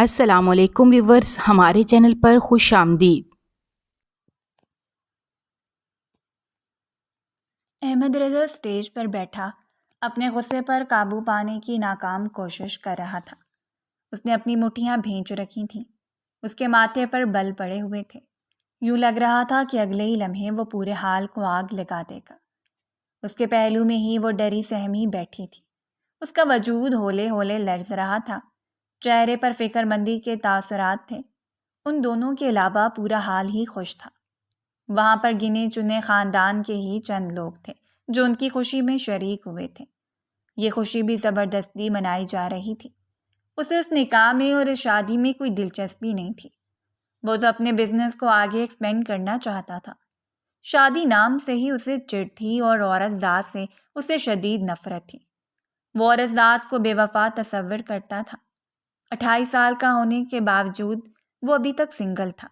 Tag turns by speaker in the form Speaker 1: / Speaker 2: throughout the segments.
Speaker 1: السلام علیکم ویورز، ہمارے چینل پر خوش آمدید۔
Speaker 2: احمد رضا اسٹیج پر بیٹھا اپنے غصے پر قابو پانے کی ناکام کوشش کر رہا تھا۔ اس نے اپنی مٹھیاں بھینچ رکھی تھیں، اس کے ماتھے پر بل پڑے ہوئے تھے، یوں لگ رہا تھا کہ اگلے ہی لمحے وہ پورے حال کو آگ لگا دے گا۔ اس کے پہلو میں ہی وہ ڈری سہمی بیٹھی تھی، اس کا وجود ہولے ہولے لرز رہا تھا، چہرے پر فکر مندی کے تاثرات تھے۔ ان دونوں کے علاوہ پورا حال ہی خوش تھا۔ وہاں پر گنے چنے خاندان کے ہی چند لوگ تھے جو ان کی خوشی میں شریک ہوئے تھے۔ یہ خوشی بھی زبردستی منائی جا رہی تھی۔ اسے اس نکاح میں اور اس شادی میں کوئی دلچسپی نہیں تھی۔ وہ تو اپنے بزنس کو آگے ایکسپینڈ کرنا چاہتا تھا۔ شادی نام سے ہی اسے چڑ تھی اور عورت ذات سے اسے شدید نفرت تھی۔ وہ عورت ذات کو بے وفا تصور کرتا تھا۔ 28 سال کا ہونے کے باوجود وہ ابھی تک سنگل تھا،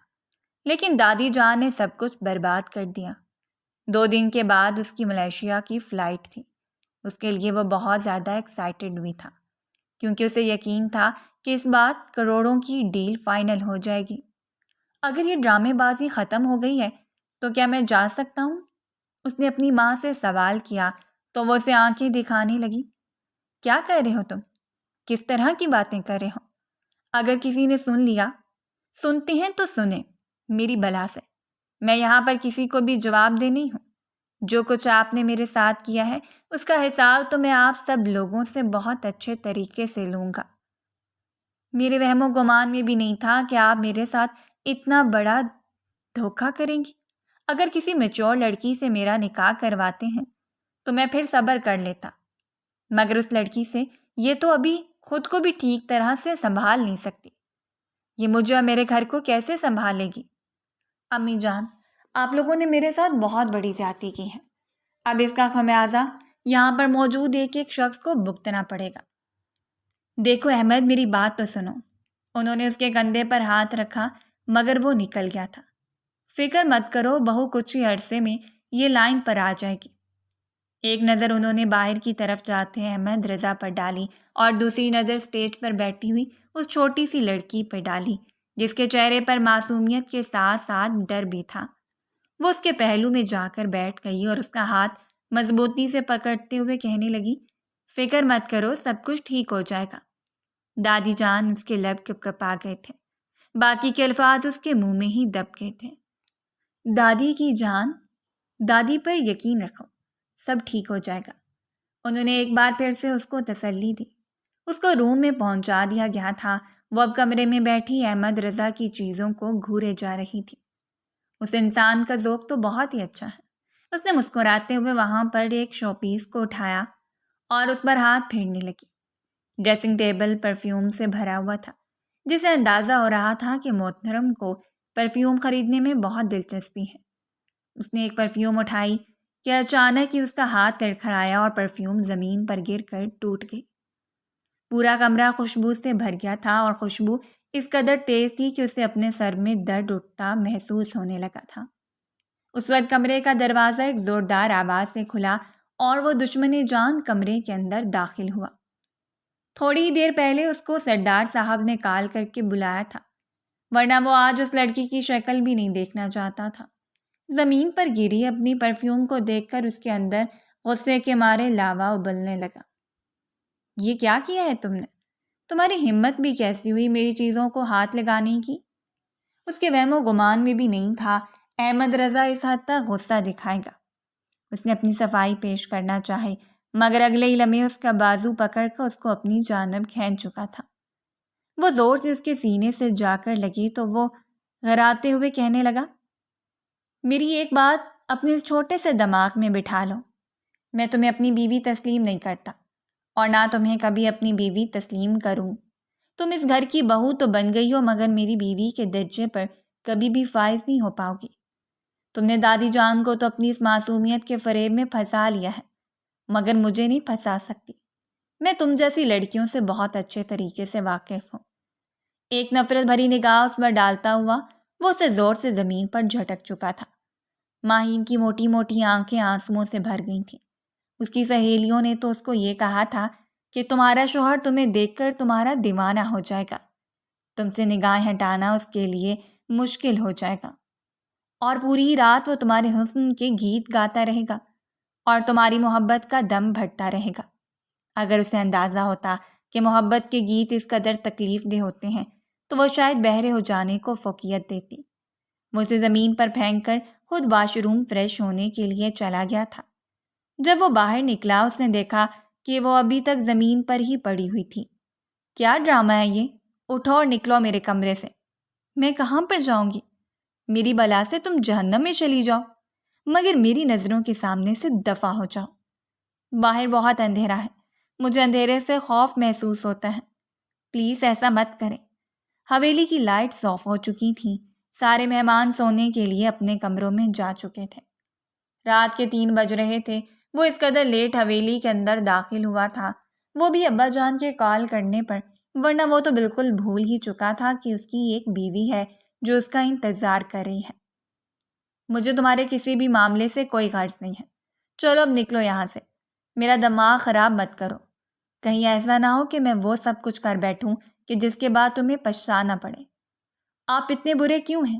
Speaker 2: لیکن دادی جان نے سب کچھ برباد کر دیا۔ 2 دن کے بعد اس کی ملیشیا کی فلائٹ تھی۔ اس کے لیے وہ بہت زیادہ ایکسائٹڈ بھی تھا، کیونکہ اسے یقین تھا کہ اس بار کروڑوں کی ڈیل فائنل ہو جائے گی۔ اگر یہ ڈرامے بازی ختم ہو گئی ہے تو کیا میں جا سکتا ہوں؟ اس نے اپنی ماں سے سوال کیا تو وہ اسے آنکھیں دکھانے لگی۔ کیا کہہ رہے ہو تم؟ کس طرح کی باتیں کر رہے ہو؟ اگر کسی نے سن لیا، سنتے ہیں تو سنیں میری بلا سے، میں یہاں پر کسی کو بھی جواب دے نہیں ہوں۔ جو کچھ آپ نے میرے ساتھ کیا ہے اس کا حساب تو میں آپ سب لوگوں سے بہت اچھے طریقے سے لوں گا۔ میرے وہم و گمان میں بھی نہیں تھا کہ آپ میرے ساتھ اتنا بڑا دھوکہ کریں گی۔ اگر کسی میچور لڑکی سے میرا نکاح کرواتے ہیں تو میں پھر صبر کر لیتا، مگر اس لڑکی سے یہ تو ابھی خود کو بھی ٹھیک طرح سے سنبھال نہیں سکتی، یہ مجھے اور میرے گھر کو کیسے سنبھالے گی؟ امی جان، آپ لوگوں نے میرے ساتھ بہت بڑی زیادتی کی ہے، اب اس کا خمیازہ یہاں پر موجود ایک ایک شخص کو بھگتنا پڑے گا۔ دیکھو احمد، میری بات تو سنو۔ انہوں نے اس کے کندھے پر ہاتھ رکھا مگر وہ نکل گیا تھا۔ فکر مت کرو، بہو کچھ ہی عرصے میں یہ لائن پر آ جائے گی۔ ایک نظر انہوں نے باہر کی طرف جاتے احمد رضا پر ڈالی اور دوسری نظر اسٹیج پر بیٹھی ہوئی اس چھوٹی سی لڑکی پر ڈالی جس کے چہرے پر معصومیت کے ساتھ ساتھ ڈر بھی تھا۔ وہ اس کے پہلو میں جا کر بیٹھ گئی اور اس کا ہاتھ مضبوطی سے پکڑتے ہوئے کہنے لگی، فکر مت کرو، سب کچھ ٹھیک ہو جائے گا۔ دادی جان، اس کے لب کپکپا گئے تھے، باقی کے الفاظ اس کے منہ میں ہی دب گئے تھے۔ دادی کی جان، دادی پر یقین رکھو، سب ٹھیک ہو جائے گا۔ انہوں نے ایک بار پھر سے اس کو تسلی دی۔ اس کو روم میں پہنچا دیا گیا تھا۔ وہ اب کمرے میں بیٹھی احمد رضا کی چیزوں کو گھورے جا رہی تھی۔ اس انسان کا ذوق تو بہت ہی اچھا ہے۔ اس نے مسکراتے ہوئے وہاں پر ایک شو پیس کو اٹھایا اور اس پر ہاتھ پھیرنے لگی۔ ڈریسنگ ٹیبل پرفیوم سے بھرا ہوا تھا، جسے اندازہ ہو رہا تھا کہ محترم کو پرفیوم خریدنے میں بہت دلچسپی ہے۔ اس نے ایک پرفیوم اٹھائی کہ اچانک ہی اس کا ہاتھ تڑکھڑایا اور پرفیوم زمین پر گر کر ٹوٹ گئی۔ پورا کمرہ خوشبو سے بھر گیا تھا اور خوشبو اس قدر تیز تھی کہ اسے اپنے سر میں درد اٹھتا محسوس ہونے لگا تھا۔ اس وقت کمرے کا دروازہ ایک زوردار آواز سے کھلا اور وہ دشمن جان کمرے کے اندر داخل ہوا۔ تھوڑی ہی دیر پہلے اس کو سردار صاحب نے کال کر کے بلایا تھا، ورنہ وہ آج اس لڑکی کی شکل بھی نہیں دیکھنا چاہتا تھا۔ زمین پر گری اپنی پرفیوم کو دیکھ کر اس کے اندر غصے کے مارے لاوا ابلنے لگا۔ یہ کیا کیا ہے تم نے؟ تمہاری ہمت بھی کیسی ہوئی میری چیزوں کو ہاتھ لگانے کی؟ اس کے وہم و گمان میں بھی نہیں تھا احمد رضا اس حد تک غصہ دکھائے گا۔ اس نے اپنی صفائی پیش کرنا چاہی، مگر اگلے ہی لمحے اس کا بازو پکڑ کر اس کو اپنی جانب کھینچ چکا تھا۔ وہ زور سے اس کے سینے سے جا کر لگی تو وہ غراتے ہوئے کہنے لگا، میری ایک بات اپنے اس چھوٹے سے دماغ میں بٹھا لو، میں تمہیں اپنی بیوی تسلیم نہیں کرتا اور نہ تمہیں کبھی اپنی بیوی تسلیم کروں۔ تم اس گھر کی بہو تو بن گئی ہو مگر میری بیوی کے درجے پر کبھی بھی فائز نہیں ہو پاؤ گی۔ تم نے دادی جان کو تو اپنی اس معصومیت کے فریب میں پھنسا لیا ہے، مگر مجھے نہیں پھنسا سکتی۔ میں تم جیسی لڑکیوں سے بہت اچھے طریقے سے واقف ہوں۔ ایک نفرت بھری نگاہ اس پر ڈالتا ہوا وہ اسے زور سے زمین پر جھٹک چکا تھا۔ ماہین کی موٹی موٹی آنکھیں آنسوؤں سے بھر گئی تھیں۔ اس کی سہیلیوں نے تو اس کو یہ کہا تھا کہ تمہارا شوہر تمہیں دیکھ کر تمہارا دیوانہ ہو جائے گا، تم سے نگاہیں ہٹانا اس کے لیے مشکل ہو جائے گا، اور پوری رات وہ تمہارے حسن کے گیت گاتا رہے گا اور تمہاری محبت کا دم بھرتا رہے گا۔ اگر اسے اندازہ ہوتا کہ محبت کے گیت اس قدر تکلیف دہ ہوتے ہیں تو وہ شاید بہرے ہو جانے کو فوقیت دیتی۔ وہ اسے زمین پر پھینک کر خود واش روم فریش ہونے کے لیے چلا گیا تھا۔ جب وہ باہر نکلا اس نے دیکھا کہ وہ ابھی تک زمین پر ہی پڑی ہوئی تھی۔ کیا ڈرامہ ہے یہ؟ اٹھو اور نکلو میرے کمرے سے۔ میں کہاں پر جاؤں گی؟ میری بلا سے تم جہنم میں چلی جاؤ، مگر میری نظروں کے سامنے سے دفع ہو جاؤ۔ باہر بہت اندھیرا ہے، مجھے اندھیرے سے خوف محسوس ہوتا ہے، پلیز ایسا مت کریں۔ حویلی کی لائٹس آف ہو چکی تھیں، سارے مہمان سونے کے لیے اپنے کمروں میں جا چکے تھے۔ رات کے 3 بج رہے تھے۔ وہ اس قدر لیٹ حویلی کے اندر داخل ہوا تھا، وہ بھی ابا جان کے کال کرنے پر، ورنہ وہ تو بالکل بھول ہی چکا تھا کہ اس کی ایک بیوی ہے جو اس کا انتظار کر رہی ہے۔ مجھے تمہارے کسی بھی معاملے سے کوئی غرض نہیں ہے، چلو اب نکلو یہاں سے، میرا دماغ خراب مت کرو، کہیں ایسا نہ ہو کہ میں وہ سب کچھ کر بیٹھوں کہ جس کے بعد تمہیں پچھتانا پڑے۔ آپ اتنے برے کیوں ہیں؟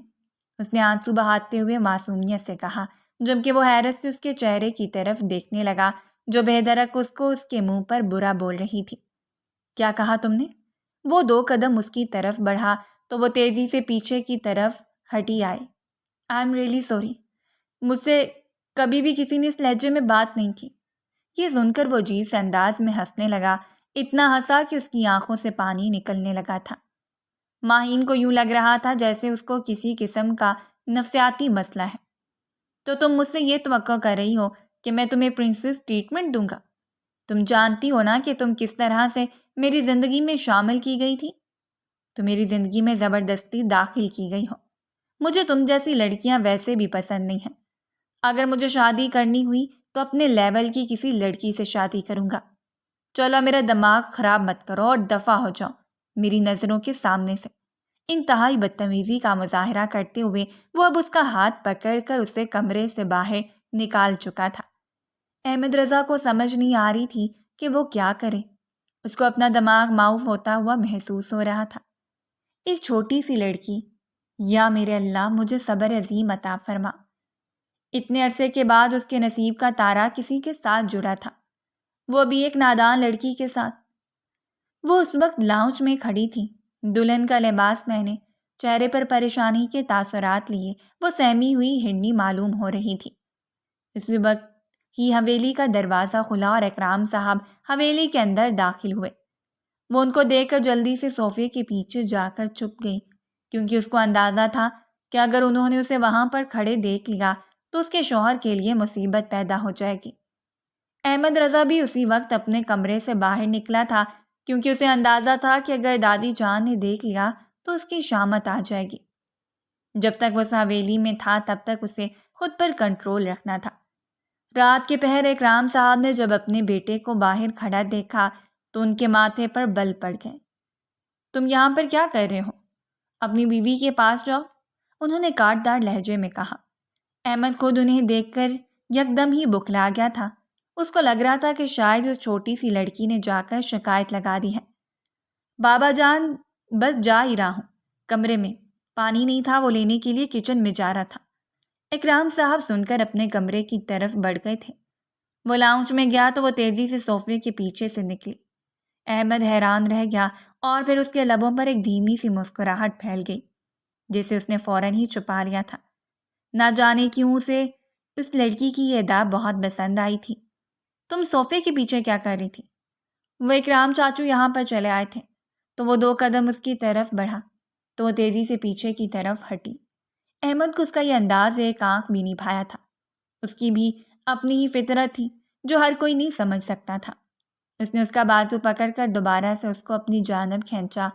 Speaker 2: اس نے آنسو بہاتے ہوئے معصومیت سے کہا، جبکہ وہ حیرت سے اس کے چہرے کی طرف دیکھنے لگا جو بے دھڑک اس کو اس کے منہ پر برا بول رہی تھی۔ کیا کہا تم نے؟ وہ 2 قدم اس کی طرف بڑھا تو وہ تیزی سے پیچھے کی طرف ہٹی آئی۔ آئی ایم ریئلی سوری، مجھ سے کبھی بھی کسی نے اس لہجے میں بات نہیں کی۔ یہ سن کر وہ عجیب سے انداز میں ہنسنے لگا، اتنا ہنسا کہ اس کی آنکھوں سے پانی نکلنے لگا تھا۔ ماہین کو یوں لگ رہا تھا جیسے اس کو کسی قسم کا نفسیاتی مسئلہ ہے۔ تو تم مجھ سے یہ توقع کر رہی ہو کہ میں تمہیں پرنسس ٹریٹمنٹ دوں گا؟ تم جانتی ہو نا کہ تم کس طرح سے میری زندگی میں شامل کی گئی تھی؟ تو میری زندگی میں زبردستی داخل کی گئی ہو۔ مجھے تم جیسی لڑکیاں ویسے بھی پسند نہیں ہیں۔ اگر مجھے شادی کرنی ہوئی تو اپنے لیول کی کسی لڑکی سے شادی کروں گا۔ چلو میرا دماغ خراب مت کرو اور دفع ہو جاؤ میری نظروں کے سامنے سے۔ انتہائی بدتمیزی کا مظاہرہ کرتے ہوئے وہ اب اس کا ہاتھ پکڑ کر اسے کمرے سے باہر نکال چکا تھا۔ احمد رضا کو سمجھ نہیں آ رہی تھی کہ وہ کیا کرے۔ اس کو اپنا دماغ معاف ہوتا ہوا محسوس ہو رہا تھا۔ ایک چھوٹی سی لڑکی، یا میرے اللہ مجھے صبر عظیم عطا فرما۔ اتنے عرصے کے بعد اس کے نصیب کا تارا کسی کے ساتھ جڑا تھا، وہ بھی ایک نادان لڑکی کے ساتھ۔ وہ اس وقت لاؤنج میں کھڑی تھی، دلہن کا لباس پہنے، چہرے پر پریشانی کے تاثرات لیے وہ سہمی ہوئی ہرنی معلوم ہو رہی تھی۔ اس وقت ہی حویلی کا دروازہ کھلا اور اکرام صاحب حویلی کے اندر داخل ہوئے۔ وہ ان کو دیکھ کر جلدی سے صوفے کے پیچھے جا کر چھپ گئی، کیونکہ اس کو اندازہ تھا کہ اگر انہوں نے اسے وہاں پر کھڑے دیکھ لیا تو اس کے شوہر کے لیے مصیبت پیدا ہو جائے گی۔ احمد رضا بھی اسی وقت اپنے کمرے سے باہر نکلا تھا، کیونکہ اسے اندازہ تھا کہ اگر دادی جان نے دیکھ لیا تو اس کی شامت آ جائے گی۔ جب تک وہ اس حویلی میں تھا تب تک اسے خود پر کنٹرول رکھنا تھا۔ رات کے پہر اکرام صاحب نے جب اپنے بیٹے کو باہر کھڑا دیکھا تو ان کے ماتھے پر بل پڑ گئے۔ تم یہاں پر کیا کر رہے ہو؟ اپنی بیوی کے پاس جاؤ، انہوں نے کاٹدار لہجے میں کہا۔ احمد خود انہیں دیکھ کر یکدم ہی بکھلا گیا تھا۔ اس کو لگ رہا تھا کہ شاید اس چھوٹی سی لڑکی نے جا کر شکایت لگا دی ہے۔ بابا جان بس جا ہی رہا ہوں، کمرے میں پانی نہیں تھا، وہ لینے کے لیے کچن میں جا رہا تھا۔ اکرام صاحب سن کر اپنے کمرے کی طرف بڑھ گئے تھے۔ وہ لاؤنج میں گیا تو وہ تیزی سے صوفے کے پیچھے سے نکلی۔ احمد حیران رہ گیا اور پھر اس کے لبوں پر ایک دھیمی سی مسکراہٹ پھیل گئی جسے اس نے فوراً ہی چھپا لیا تھا۔ نہ جانے کیوں اسے اس لڑکی کی یہ ادا بہت پسند آئی تھی۔ تم صوفے کے پیچھے کیا کر رہی تھی؟ وہ اکرام چاچو یہاں پر چلے آئے تھے تو وہ 2 قدم اس کی طرف بڑھا تو وہ تیزی سے پیچھے کی طرف ہٹی۔ احمد کو اس کا یہ انداز ایک آنکھ بھی نہیں بھایا تھا۔ اس کی بھی اپنی ہی فطرت تھی جو ہر کوئی نہیں سمجھ سکتا تھا۔ اس نے اس کا بازو پکڑ کر دوبارہ سے اس کو اپنی جانب کھینچا۔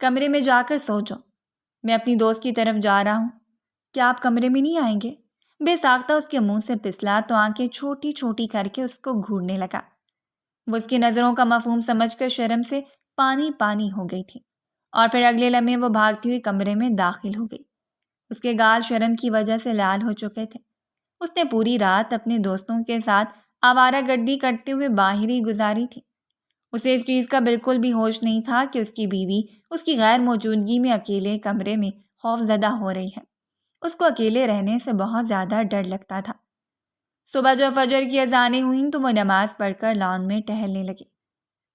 Speaker 2: کمرے میں جا کر سو جاؤ، میں اپنی دوست کی طرف جا رہا ہوں، کیا آپ کمرے میں نہیں آئیں گے؟ بے ساختہ اس کے منہ سے پسلا تو آنکھیں چھوٹی چھوٹی کر کے اس کو گھورنے لگا۔ وہ اس کی نظروں کا مفہوم سمجھ کر شرم سے پانی پانی ہو گئی تھی اور پھر اگلے لمحے وہ بھاگتی ہوئی کمرے میں داخل ہو گئی۔ اس کے گال شرم کی وجہ سے لال ہو چکے تھے۔ اس نے پوری رات اپنے دوستوں کے ساتھ آوارہ گردی کرتے ہوئے باہر ہی گزاری تھی۔ اسے اس چیز کا بالکل بھی ہوش نہیں تھا کہ اس کی بیوی اس کی غیر موجودگی میں اکیلے کمرے میں خوف زدہ ہو رہی ہے۔ اس کو اکیلے رہنے سے بہت زیادہ ڈر لگتا تھا۔ صبح جب فجر کی اذانیں ہوئیں تو وہ نماز پڑھ کر لان میں ٹہلنے لگی۔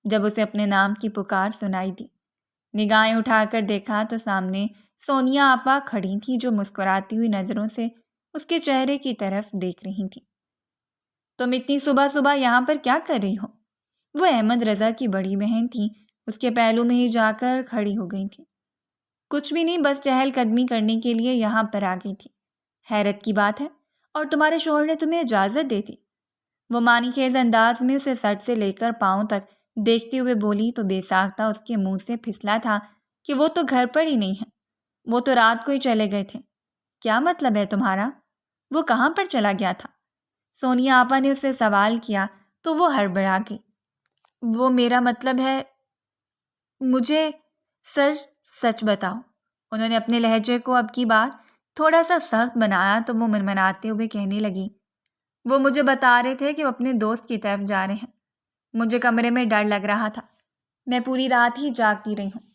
Speaker 2: جب اسے اپنے نام کی پکار سنائی دی، نگاہیں اٹھا کر دیکھا تو سامنے سونیا آپا کھڑی تھیں، جو مسکراتی ہوئی نظروں سے اس کے چہرے کی طرف دیکھ رہی تھیں۔ تم اتنی صبح صبح یہاں پر کیا کر رہی ہو؟ وہ احمد رضا کی بڑی بہن تھیں، اس کے پہلو میں ہی جا کر کھڑی ہو گئی تھی۔ کچھ بھی نہیں، بس چہل قدمی کرنے کے لیے یہاں پر آ گئی تھی۔ حیرت کی بات ہے، اور تمہارے شوہر نے تمہیں اجازت دے دی؟ وہ معنی خیز انداز میں اسے سر سے لے کر پاؤں تک دیکھتے ہوئے بولی تو بے ساختہ اس کے منہ سے پھسلا تھا کہ وہ تو گھر پر ہی نہیں ہے، وہ تو رات کو ہی چلے گئے تھے۔ کیا مطلب ہے تمہارا؟ وہ کہاں پر چلا گیا تھا؟ سونیا آپا نے اسے سوال کیا تو وہ ہڑبڑا گئی۔ وہ میرا مطلب ہے، مجھے سر سچ بتاؤ۔ انہوں نے اپنے لہجے کو اب کی بار تھوڑا سا سخت بنایا تو وہ منمناتے ہوئے کہنے لگی، وہ مجھے بتا رہے تھے کہ وہ اپنے دوست کی طرف جا رہے ہیں۔ مجھے کمرے میں ڈر لگ رہا تھا، میں پوری رات ہی جاگتی رہی ہوں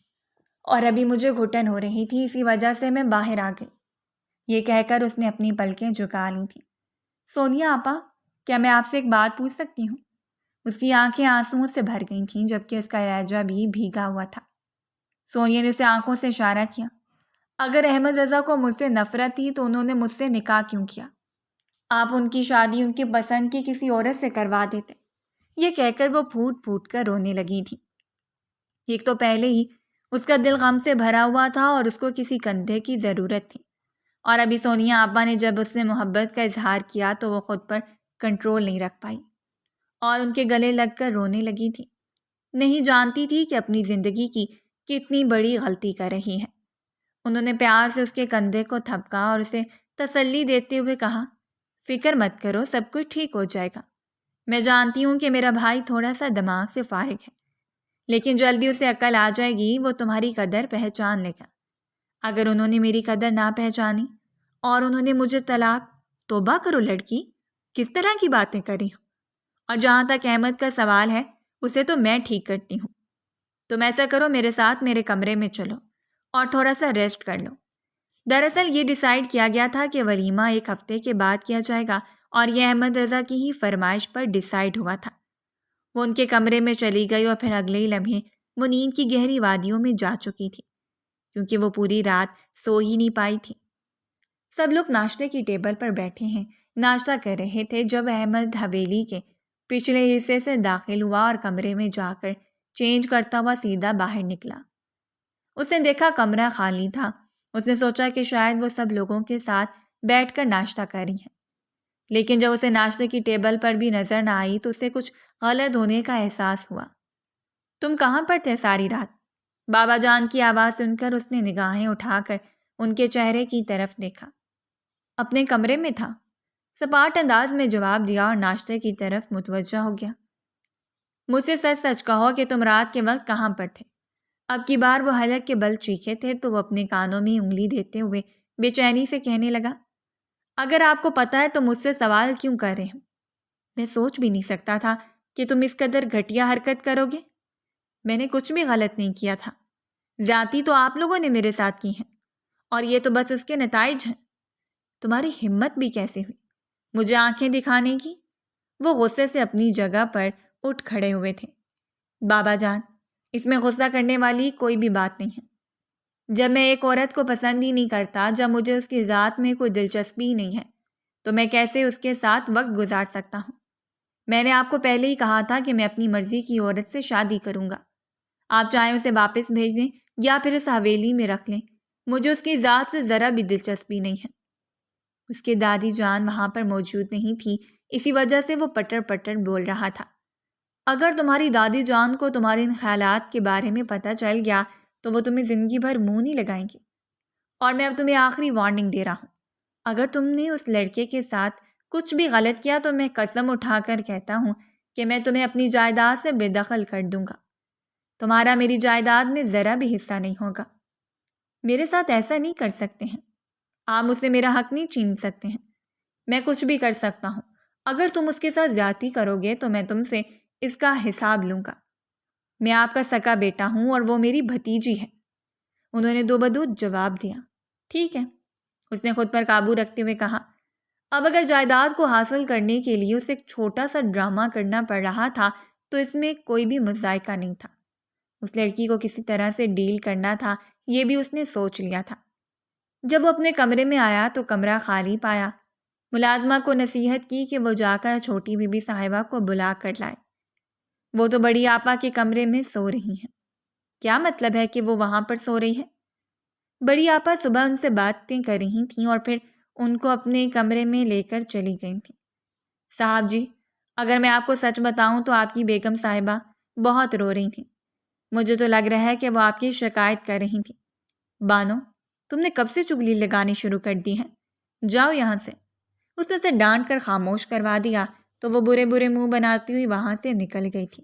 Speaker 2: اور ابھی مجھے گھٹن ہو رہی تھی، اسی وجہ سے میں باہر آ گئی۔ یہ کہہ کر اس نے اپنی پلکیں جھکا لی تھیں۔ سونیا آپا، کیا میں آپ سے ایک بات پوچھ سکتی ہوں؟ اس کی آنکھیں آنسوؤں سے بھر گئی تھیں، جبکہ اس کا لہجہ بھی بھیگا ہوا تھا۔ سونیا نے اسے آنکھوں سے اشارہ کیا۔ اگر احمد رضا کو مجھ سے نفرت تھی تو انہوں نے مجھ سے نکاح کیوں کیا؟ آپ ان کی شادی ان کی پسند کی کسی عورت سے کروا دیتے۔ یہ کہہ کر وہ پھوٹ پھوٹ کر رونے لگی تھی۔ ایک تو پہلے ہی اس کا دل غم سے بھرا ہوا تھا اور اس کو کسی کندھے کی ضرورت تھی، اور ابھی سونیا آپا نے جب اس سے محبت کا اظہار کیا تو وہ خود پر کنٹرول نہیں رکھ پائی اور ان کے گلے لگ کر رونے لگی تھی۔ نہیں جانتی تھی کہ اپنی زندگی کی کتنی بڑی غلطی کر رہی ہے۔ انہوں نے پیار سے اس کے کندھے کو تھپکا اور اسے تسلی دیتے ہوئے کہا، فکر مت کرو، سب کچھ ٹھیک ہو جائے گا۔ میں جانتی ہوں کہ میرا بھائی تھوڑا سا دماغ سے فارغ ہے، لیکن جلدی اسے عقل آ جائے گی، وہ تمہاری قدر پہچان لے گا۔ اگر انہوں نے میری قدر نہ پہچانی اور انہوں نے مجھے طلاق، توبہ کرو لڑکی، کس طرح کی باتیں کری ہو؟ اور جہاں تک احمد کا سوال ہے، اسے تو میں ٹھیک کرتی ہوں۔ تم ایسا کرو، میرے ساتھ میرے کمرے میں چلو اور تھوڑا سا ریسٹ کر لو۔ دراصل یہ ڈیسائیڈ کیا گیا تھا کہ ولیمہ ایک ہفتے کے بعد کیا جائے گا، اور یہ احمد رضا کی ہی فرمائش پر ڈیسائیڈ ہوا تھا۔ وہ ان کے کمرے میں چلی گئی اور پھر اگلے ہی لمحے وہ نیند کی گہری وادیوں میں جا چکی تھی، کیونکہ وہ پوری رات سو ہی نہیں پائی تھی۔ سب لوگ ناشتے کی ٹیبل پر بیٹھے ہیں، ناشتہ کر رہے تھے جب احمد حویلی کے پچھلے حصے سے داخل ہوا اور کمرے میں جا کر چینج کرتا ہوا سیدھا باہر نکلا۔ اس نے دیکھا کمرہ خالی تھا۔ اس نے سوچا کہ شاید وہ سب لوگوں کے ساتھ بیٹھ کر ناشتہ کر رہی ہیں، لیکن جب اسے ناشتے کی ٹیبل پر بھی نظر نہ آئی تو اسے کچھ غلط ہونے کا احساس ہوا۔ تم کہاں پر تھے ساری رات؟ بابا جان کی آواز سن کر اس نے نگاہیں اٹھا کر ان کے چہرے کی طرف دیکھا۔ اپنے کمرے میں تھا، سپاٹ انداز میں جواب دیا اور ناشتے کی طرف متوجہ ہو گیا۔ مجھ سے سچ سچ کہو کہ تم رات کے وقت کہاں پر تھے؟ اب کی بار وہ حلق کے بل چیخے تھے تو وہ اپنے کانوں میں انگلی دیتے ہوئے بے چینی سے کہنے لگا، اگر آپ کو پتہ ہے تو مجھ سے سوال کیوں کر رہے ہیں؟ میں سوچ بھی نہیں سکتا تھا کہ تم اس قدر گھٹیا حرکت کرو گے۔ میں نے کچھ بھی غلط نہیں کیا تھا، زیادتی تو آپ لوگوں نے میرے ساتھ کی ہیں، اور یہ تو بس اس کے نتائج ہیں۔ تمہاری ہمت بھی کیسے ہوئی مجھے آنکھیں دکھانے کی؟ وہ غصے سے اپنی جگہ پر اٹھ کھڑے ہوئے تھے۔ بابا جان، اس میں غصہ کرنے والی کوئی بھی بات نہیں ہے۔ جب میں ایک عورت کو پسند ہی نہیں کرتا، جب مجھے اس کی ذات میں کوئی دلچسپی ہی نہیں ہے، تو میں کیسے اس کے ساتھ وقت گزار سکتا ہوں؟ میں نے آپ کو پہلے ہی کہا تھا کہ میں اپنی مرضی کی عورت سے شادی کروں گا۔ آپ چاہیں اسے واپس بھیج دیں یا پھر اس حویلی میں رکھ لیں، مجھے اس کی ذات سے ذرا بھی دلچسپی نہیں ہے۔ اس کے دادی جان وہاں پر موجود نہیں تھی، اسی وجہ سے وہ پٹر پٹر بول رہا تھا۔ اگر تمہاری دادی جان کو تمہارے ان خیالات کے بارے میں پتہ چل گیا تو وہ تمہیں زندگی بھر منہ نہیں لگائیں گی۔ اور میں اب تمہیں آخری وارننگ دے رہا ہوں، اگر تم نے اس لڑکے کے ساتھ کچھ بھی غلط کیا تو میں قسم اٹھا کر کہتا ہوں کہ میں تمہیں اپنی جائیداد سے بے دخل کر دوں گا۔ تمہارا میری جائیداد میں ذرا بھی حصہ نہیں ہوگا۔ میرے ساتھ ایسا نہیں کر سکتے ہیں، آپ مجھ سے میرا حق نہیں چھین سکتے ہیں۔ میں کچھ بھی کر سکتا ہوں، اگر تم اس کے ساتھ زیادتی کرو گے تو میں تم سے اس کا حساب لوں گا۔ میں آپ کا سکا بیٹا ہوں اور وہ میری بھتیجی ہے۔ انہوں نے دو بدو جواب دیا۔ ٹھیک ہے، اس نے خود پر قابو رکھتے ہوئے کہا۔ اب اگر جائیداد کو حاصل کرنے کے لیے اسے ایک چھوٹا سا ڈرامہ کرنا پڑ رہا تھا تو اس میں کوئی بھی مذائقہ نہیں تھا۔ اس لڑکی کو کسی طرح سے ڈیل کرنا تھا، یہ بھی اس نے سوچ لیا تھا۔ جب وہ اپنے کمرے میں آیا تو کمرہ خالی پایا۔ ملازمہ کو نصیحت کی کہ وہ جا کر چھوٹی بی بی صاحبہ کو بلا کر لائے۔ وہ تو بڑی آپا کے کمرے میں سو رہی ہیں۔ کیا مطلب ہے کہ وہ وہاں پر سو رہی ہے؟ بڑی آپا صبح ان سے باتیں کر رہی تھیں اور پھر ان کو اپنے کمرے میں لے کر چلی گئی تھیں۔ صاحب جی، اگر میں آپ کو سچ بتاؤں تو آپ کی بیگم صاحبہ بہت رو رہی تھیں۔ مجھے تو لگ رہا ہے کہ وہ آپ کی شکایت کر رہی تھیں۔ بانو، تم نے کب سے چگلی لگانی شروع کر دی ہے؟ جاؤ یہاں سے۔ اس نے اسے ڈانٹ کر خاموش کروا دیا تو وہ برے برے منہ بناتی ہوئی وہاں سے نکل گئی تھی۔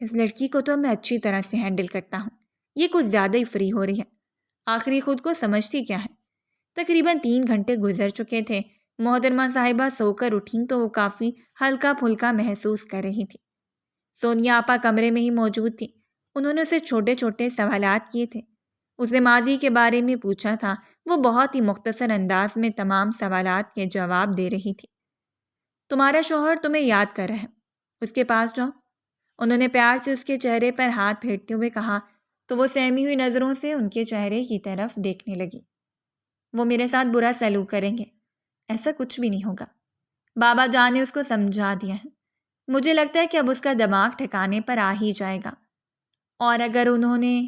Speaker 2: اس لڑکی کو تو میں اچھی طرح سے ہینڈل کرتا ہوں، یہ کچھ زیادہ ہی فری ہو رہی ہے۔ آخری خود کو سمجھتی کیا ہے؟ تقریباً 3 گھنٹے گزر چکے تھے۔ محترمہ صاحبہ سو کر اٹھیں تو وہ کافی ہلکا پھلکا محسوس کر رہی تھی۔ سونیا آپا کمرے میں ہی موجود تھی۔ انہوں نے اسے چھوٹے چھوٹے سوالات کیے تھے۔ اسے ماضی کے بارے میں پوچھا تھا۔ وہ بہت ہی مختصر انداز میں تمام سوالات کے جواب دے رہی تھی۔ تمہارا شوہر تمہیں یاد کر رہا ہے، اس کے پاس جاؤ۔ انہوں نے پیار سے اس کے چہرے پر ہاتھ پھیرتے ہوئے کہا تو وہ سہمی ہوئی نظروں سے ان کے چہرے کی طرف دیکھنے لگی۔ وہ میرے ساتھ برا سلوک کریں گے، ایسا کچھ بھی نہیں ہوگا۔ بابا جان نے اس کو سمجھا دیا ہے۔ مجھے لگتا ہے کہ اب اس کا دماغ ٹھکانے پر آ ہی جائے گا، اور اگر انہوں نے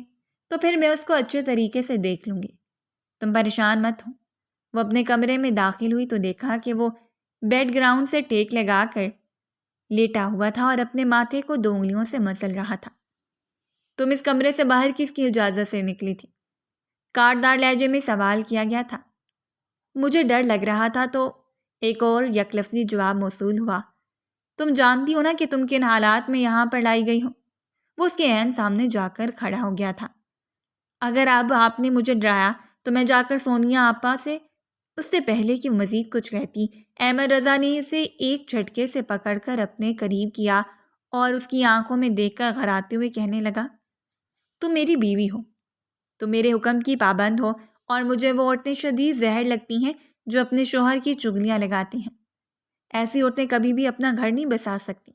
Speaker 2: تو پھر میں اس کو اچھے طریقے سے دیکھ لوں گی۔ تم پریشان مت ہو۔ وہ اپنے کمرے میں داخل ہوئی تو دیکھا کہ وہ بیڈ گراؤنڈ سے ٹیک لگا کر لیٹا ہوا تھا اور اپنے ماتھے کو 2 انگلیوں سے مسل رہا تھا۔ تم اس کمرے سے باہر کس کی اجازت سے نکلی تھی؟ کاٹدار لہجے میں سوال کیا گیا تھا۔ مجھے ڈر لگ رہا تھا تو ایک اور یک لفظی جواب موصول ہوا۔ تم جانتی ہو نا کہ تم کن حالات میں یہاں پر لائی گئی ہو؟ وہ اس کے عین سامنے جا کر کھڑا ہو گیا تھا۔ اگر اب آپ نے مجھے ڈرایا تو میں جا کر سونیا آپا سے، اس سے پہلے کہ مزید کچھ کہتی، احمد رضا نے اسے ایک جھٹکے سے پکڑ کر اپنے قریب کیا اور اس کی آنکھوں میں دیکھ کر غراتے ہوئے کہنے لگا، تم میری بیوی ہو، تم میرے حکم کی پابند ہو، اور مجھے وہ عورتیں شدید زہر لگتی ہیں جو اپنے شوہر کی چگلیاں لگاتی ہیں۔ ایسی عورتیں کبھی بھی اپنا گھر نہیں بسا سکتی۔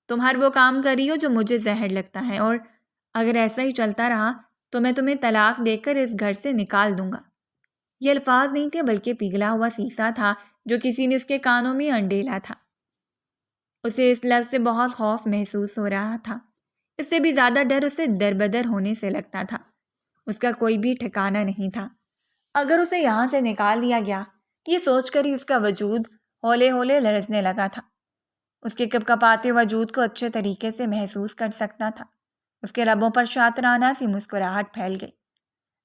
Speaker 2: تم ہر وہ کام کر رہی ہو جو مجھے زہر لگتا ہے، اور اگر ایسا ہی چلتا رہا تو میں تمہیں طلاق دے کر اس گھر سے نکال دوں گا۔ یہ الفاظ نہیں تھے بلکہ پگھلا ہوا سیسا تھا جو کسی نے اس کے کانوں میں انڈیلا تھا۔ اسے اس لفظ سے بہت خوف محسوس ہو رہا تھا۔ اس سے بھی زیادہ ڈر اسے دربدر ہونے سے لگتا تھا۔ اس کا کوئی بھی ٹھکانہ نہیں تھا۔ اگر اسے یہاں سے نکال دیا گیا، یہ سوچ کر ہی اس کا وجود ہولے ہولے لرزنے لگا تھا۔ اس کے کپکپاتے وجود کو اچھے طریقے سے محسوس کر سکتا تھا۔ اس کے لبوں پر شاطرانہ سی مسکراہٹ پھیل گئی۔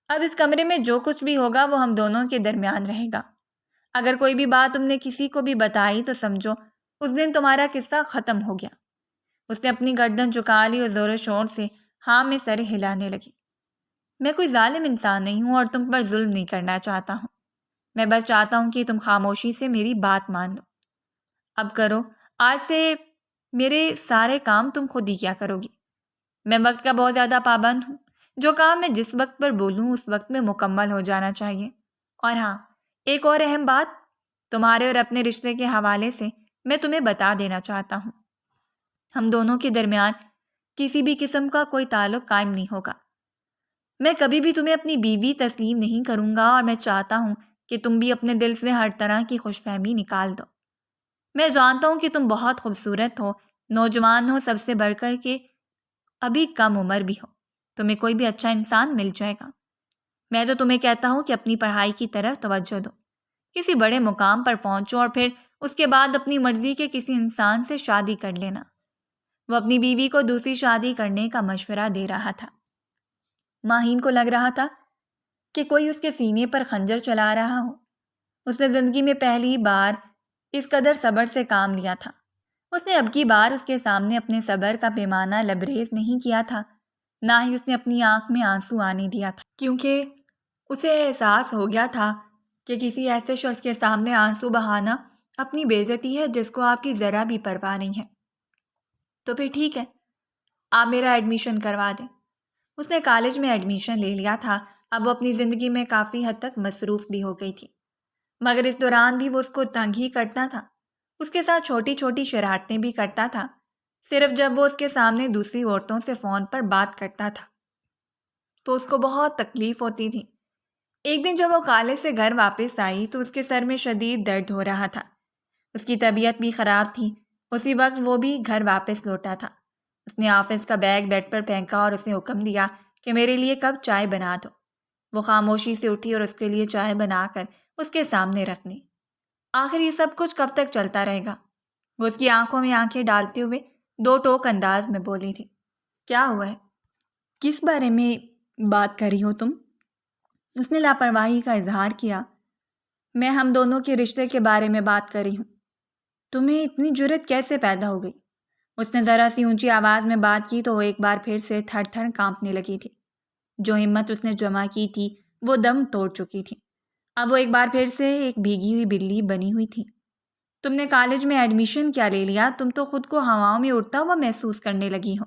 Speaker 2: اب اس کمرے میں جو کچھ بھی ہوگا وہ ہم دونوں کے درمیان رہے گا۔ اگر کوئی بھی بات تم نے کسی کو بھی بتائی تو سمجھو اس دن تمہارا قصہ ختم ہو گیا۔ اس نے اپنی گردن جھکا لی اور زور و شور سے ہاں میں سر ہلانے لگی۔ میں کوئی ظالم انسان نہیں ہوں اور تم پر ظلم نہیں کرنا چاہتا ہوں۔ میں بس چاہتا ہوں کہ تم خاموشی سے میری بات مان لو۔ اب کرو، آج سے میرے سارے کام تم خود ہی کیا کرو گی۔ میں وقت کا بہت زیادہ پابند ہوں۔ جو کام میں جس وقت پر بولوں اس وقت میں مکمل ہو جانا چاہیے۔ اور ہاں، ایک اور اہم بات تمہارے اور اپنے رشتے کے حوالے سے میں تمہیں بتا دینا چاہتا ہوں۔ ہم دونوں کے درمیان کسی بھی قسم کا کوئی تعلق قائم نہیں ہوگا۔ میں کبھی بھی تمہیں اپنی بیوی تسلیم نہیں کروں گا، اور میں چاہتا ہوں کہ تم بھی اپنے دل سے ہر طرح کی خوش فہمی نکال دو۔ میں جانتا ہوں کہ تم بہت خوبصورت ہو، نوجوان ہو، سب سے بڑھ کر کے ابھی کم عمر بھی ہو۔ تمہیں کوئی بھی اچھا انسان مل جائے گا۔ میں تو تمہیں کہتا ہوں کہ اپنی پڑھائی کی طرف توجہ دو، کسی بڑے مقام پر پہنچو اور پھر اس کے بعد اپنی مرضی کے کسی انسان سے شادی کر لینا۔ وہ اپنی بیوی کو دوسری شادی کرنے کا مشورہ دے رہا تھا۔ ماہین کو لگ رہا تھا کہ کوئی اس کے سینے پر خنجر چلا رہا ہو۔ اس نے زندگی میں پہلی بار اس قدر صبر سے کام لیا تھا۔ اس نے اب کی بار اس کے سامنے اپنے صبر کا پیمانہ لبریز نہیں کیا تھا، نہ ہی اس نے اپنی آنکھ میں آنسو آنے دیا تھا، کیونکہ اسے احساس ہو گیا تھا کہ کسی ایسے شخص کے سامنے آنسو بہانا اپنی بے عزتی ہے جس کو آپ کی ذرا بھی پرواہ نہیں ہے۔ تو پھر ٹھیک ہے، آپ میرا ایڈمیشن کروا دیں۔ اس نے کالج میں ایڈمیشن لے لیا تھا، اب وہ اپنی زندگی میں کافی حد تک مصروف بھی ہو گئی تھی، مگر اس دوران بھی وہ اس کو تنگ ہی کرتا تھا، اس کے ساتھ چھوٹی چھوٹی شرارتیں بھی کرتا تھا، صرف جب وہ اس کے سامنے دوسری عورتوں سے فون پر بات کرتا تھا تو اس کو بہت تکلیف ہوتی تھی۔ ایک دن جب وہ کالج سے گھر واپس آئی تو اس کے سر میں شدید درد ہو رہا تھا، اس کی طبیعت بھی خراب تھی۔ اسی وقت وہ بھی گھر واپس لوٹا تھا۔ اس نے آفس کا بیگ بیڈ پر پھینکا اور اسے حکم دیا کہ میرے لیے کپ چائے بنا دو۔ وہ خاموشی سے اٹھی اور اس کے لیے چائے بنا کر اس کے سامنے رکھ دی۔ آخر یہ سب کچھ کب تک چلتا رہے گا؟ وہ اس کی آنکھوں میں آنکھیں ڈالتے ہوئے دو ٹوک انداز میں بولی تھی۔ کیا ہوا ہے؟ کس بارے میں بات کر رہی ہو تم؟ اس نے لاپرواہی کا اظہار کیا۔ میں ہم دونوں کے رشتے کے بارے میں بات کر رہی ہوں۔ تمہیں اتنی جرأت کیسے پیدا ہو گئی؟ اس نے ذرا سی اونچی آواز میں بات کی تو وہ ایک بار پھر سے تھر تھر کانپنے لگی تھی۔ جو ہمت اس نے جمع کی تھی وہ دم توڑ چکی تھی۔ اب وہ ایک بار پھر سے ایک بھیگی ہوئی بلی بنی ہوئی تھی۔ تم نے کالج میں ایڈمیشن کیا لے لیا؟ تم تو خود کو ہواؤں میں اڑتا ہوا محسوس کرنے لگی ہو۔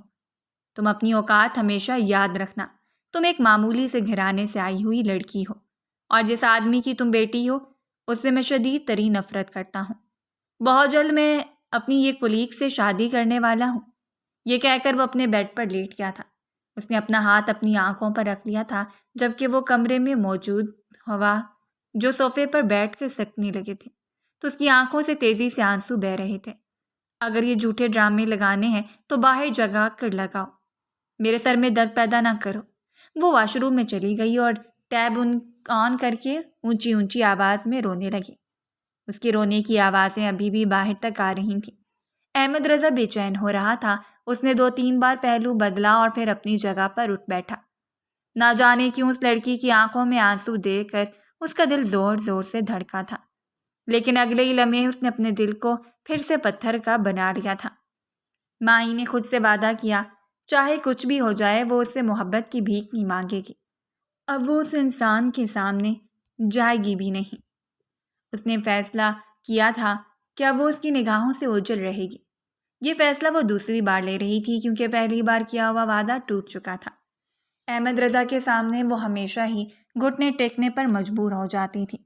Speaker 2: تم اپنی اوقات ہمیشہ یاد رکھنا۔ تم ایک معمولی سے گھرانے سے آئی ہوئی لڑکی ہو، اور جس آدمی کی تم بیٹی ہو اس سے میں شدید ترین نفرت کرتا ہوں۔ بہت جلد میں اپنی یہ کلیگ سے شادی کرنے والا ہوں۔ یہ کہہ کر وہ اپنے بیڈ پر لیٹ گیا تھا۔ اس نے اپنا ہاتھ اپنی آنکھوں پر رکھ لیا تھا جبکہ وہ کمرے میں موجود ہوا جو صوفے پر بیٹھ کر سکنے لگے تھے تو اس کی آنکھوں سے تیزی سے آنسو بہہ رہے تھے۔ اگر یہ جھوٹے ڈرامے لگانے ہیں تو باہر جگہ کر لگاؤ، میرے سر میں درد پیدا نہ کرو۔ وہ واش روم میں چلی گئی اور ٹیب آن کر کے اونچی اونچی آواز میں رونے لگی۔ اس کی رونے کی آوازیں ابھی بھی باہر تک آ رہی تھیں۔ احمد رضا بے چین ہو رہا تھا۔ اس نے 2-3 بار پہلو بدلا اور پھر اپنی جگہ پر اٹھ بیٹھا۔ نہ جانے کیوں اس لڑکی کی آنکھوں میں آنسو دیکھ کر اس کا دل زور زور سے دھڑکا تھا، لیکن اگلے ہی لمحے اس نے اپنے دل کو پھر سے پتھر کا بنا لیا تھا۔ ماہی نے خود سے وعدہ کیا چاہے کچھ بھی ہو جائے وہ اس سے محبت کی بھیک نہیں مانگے گی۔ اب وہ اس انسان کے سامنے جائے گی بھی نہیں۔ اس نے فیصلہ کیا تھا کہ اب وہ اس کی نگاہوں سے اوجھل رہے گی۔ یہ فیصلہ وہ دوسری بار لے رہی تھی کیونکہ پہلی بار کیا ہوا وعدہ ٹوٹ چکا تھا۔ احمد رضا کے سامنے وہ ہمیشہ ہی گھٹنے ٹیکنے پر مجبور ہو جاتی تھی۔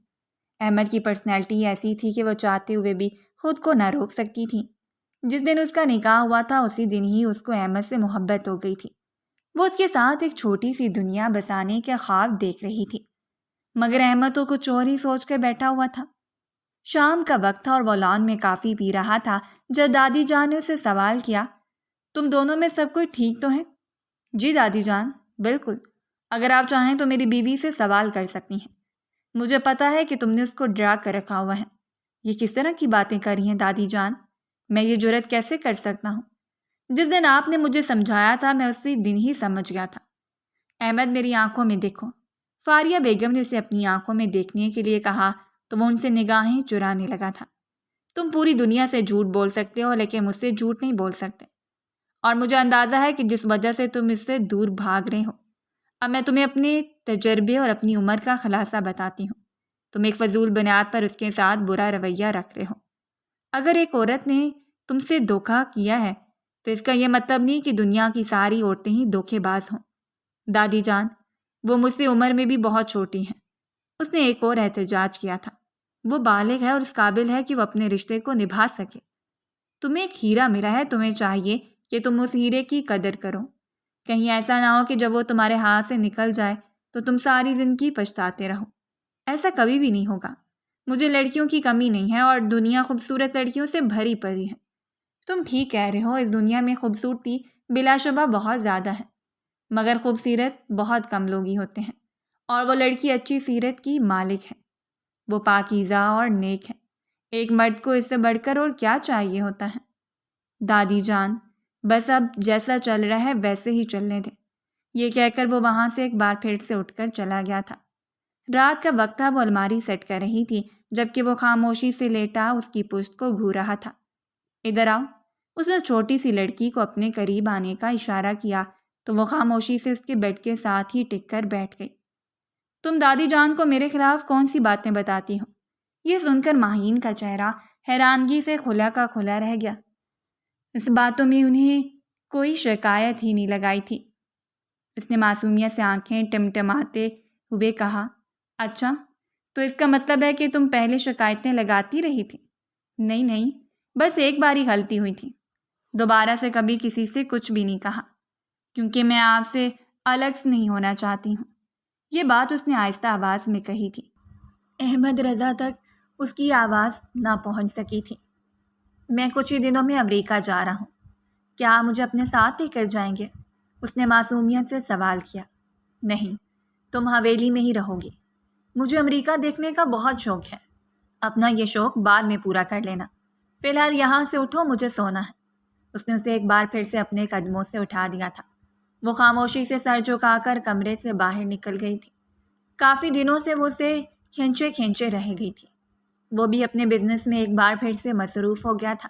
Speaker 2: احمد کی پرسنالٹی ایسی تھی کہ وہ چاہتے ہوئے بھی خود کو نہ روک سکتی تھی۔ جس دن اس کا نکاح ہوا تھا اسی دن ہی اس کو احمد سے محبت ہو گئی تھی۔ وہ اس کے ساتھ ایک چھوٹی سی دنیا بسانے کے خواب دیکھ رہی تھی، مگر احمد تو کچھ اور ہی سوچ کر بیٹھا ہوا تھا۔ شام کا وقت تھا اور وہ لان میں کافی پی رہا تھا جب دادی جان نے اسے سوال کیا، تم دونوں میں سب کچھ ٹھیک تو ہے؟ جی دادی جان، بالکل۔ اگر آپ چاہیں تو میری بیوی سے سوال کر سکتی ہیں۔ مجھے پتا ہے کہ تم نے اس کو ڈرا کر رکھا ہوا ہے۔ یہ کس طرح کی باتیں کر رہی ہیں دادی جان؟ میں یہ جرأت کیسے کر سکتا ہوں؟ جس دن آپ نے مجھے سمجھایا تھا میں اسی دن ہی سمجھ گیا تھا۔ احمد میری آنکھوں میں دیکھو۔ فاریہ بیگم نے اسے اپنی آنکھوں میں دیکھنے کے لیے کہا تو وہ ان سے نگاہیں چرانے لگا تھا۔ تم پوری دنیا سے جھوٹ بول سکتے ہو لیکن مجھ سے جھوٹ نہیں بول سکتے، اور مجھے اندازہ ہے کہ جس وجہ سے تم اس سے دور بھاگ رہے ہو۔ اب میں تمہیں اپنے تجربے اور اپنی عمر کا خلاصہ بتاتی ہوں۔ تم ایک فضول بنیاد پر اس کے ساتھ برا رویہ رکھ رہے ہو۔ اگر ایک عورت نے تم سے دھوکہ کیا ہے تو اس کا یہ مطلب نہیں کہ دنیا کی ساری عورتیں ہی دھوکے باز ہوں۔ دادی جان، وہ مجھ سے عمر میں بھی بہت چھوٹی ہیں۔ اس نے ایک اور احتجاج کیا تھا۔ وہ بالغ ہے اور اس قابل ہے کہ وہ اپنے رشتے کو نبھا سکے۔ تمہیں ایک ہیرا ملا ہے، تمہیں چاہیے کہ تم اس ہیرے کی قدر کرو۔ کہیں ایسا نہ ہو کہ جب وہ تمہارے ہاتھ سے نکل جائے تو تم ساری زندگی پچھتاتے رہو۔ ایسا کبھی بھی نہیں ہوگا۔ مجھے لڑکیوں کی کمی نہیں ہے اور دنیا خوبصورت لڑکیوں سے بھری پڑی ہے۔ تم ٹھیک کہہ رہے ہو، اس دنیا میں خوبصورتی بلا شبہ بہت زیادہ ہے، مگر خوبصورت بہت کم لوگ ہی ہوتے ہیں، اور وہ لڑکی اچھی سیرت کی مالک ہے۔ وہ پاکیزہ اور نیک ہے۔ ایک مرد کو اس سے بڑھ کر اور کیا چاہیے ہوتا ہے؟ دادی جان، بس اب جیسا چل رہا ہے ویسے ہی چلنے دیں۔ یہ کہہ کر وہ وہاں سے ایک بار پھر سے اٹھ کر چلا گیا تھا۔ رات کا وقت تھا، وہ الماری سیٹ کر رہی تھی جبکہ وہ خاموشی سے لیٹا اس کی پشت کو گھو رہا تھا۔ ادھر آؤ۔ اس نے چھوٹی سی لڑکی کو اپنے قریب آنے کا اشارہ کیا تو وہ خاموشی سے اس کے بیڈ کے ساتھ ہی ٹک کر بیٹھ گئی۔ تم دادی جان کو میرے خلاف کون سی باتیں بتاتی ہو؟ یہ سن کر ماہین کا چہرہ حیرانگی سے کھلا کا کھلا رہ گیا۔ اس باتوں میں انہیں کوئی شکایت ہی نہیں لگائی تھی۔ اس نے معصومیت سے آنکھیں ٹمٹماتے ہوئے کہا، اچھا تو اس کا مطلب ہے کہ تم پہلے شکایتیں لگاتی رہی تھی؟ نہیں نہیں، بس ایک باری غلطی ہوئی تھی، دوبارہ سے کبھی کسی سے کچھ بھی نہیں کہا، کیونکہ میں آپ سے الگ نہیں ہونا چاہتی ہوں۔ یہ بات اس نے آہستہ آواز میں کہی تھی۔ احمد رضا تک اس کی آواز نہ پہنچ سکی تھی۔ میں کچھ ہی دنوں میں امریکہ جا رہا ہوں، کیا آپ مجھے اپنے ساتھ لے کر جائیں گے؟ اس نے معصومیت سے سوال کیا۔ نہیں، تم حویلی میں ہی رہو گی۔ مجھے امریکہ دیکھنے کا بہت شوق ہے۔ اپنا یہ شوق بعد میں پورا کر لینا، فی الحال یہاں سے اٹھو، مجھے سونا ہے۔ اس نے اسے ایک بار پھر سے اپنے قدموں سے اٹھا دیا تھا۔ وہ خاموشی سے سر جھکا کر کمرے سے باہر نکل گئی تھی۔ کافی دنوں سے وہ اسے کھینچے کھینچے رہ گئی تھی۔ وہ بھی اپنے بزنس میں ایک بار پھر سے مصروف ہو گیا تھا۔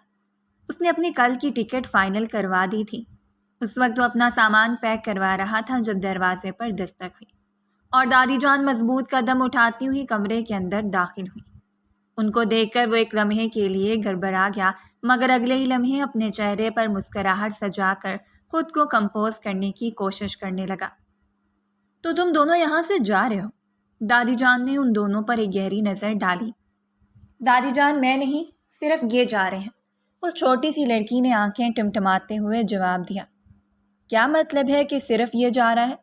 Speaker 2: اس نے اپنی کل کی ٹکٹ فائنل کروا دی تھی۔ اس وقت وہ اپنا سامان پیک کروا رہا تھا جب دروازے پر دستک ہوئی اور دادی جان مضبوط قدم اٹھاتی ہوئی کمرے کے اندر داخل ہوئی۔ ان کو دیکھ کر وہ ایک لمحے کے لیے گڑبڑا گیا، مگر اگلے ہی لمحے اپنے چہرے پر مسکراہٹ سجا کر خود کو کمپوز کرنے کی کوشش کرنے لگا۔ تو تم دونوں یہاں سے جا رہے ہو؟ دادی جان نے ان دونوں پر ایک گہری نظر ڈالی۔ دادی جان، میں نہیں، صرف یہ جا رہے ہیں، اس چھوٹی سی لڑکی نے آنکھیں ٹمٹماتے ہوئے جواب دیا۔ کیا مطلب ہے کہ صرف یہ جا رہا ہے؟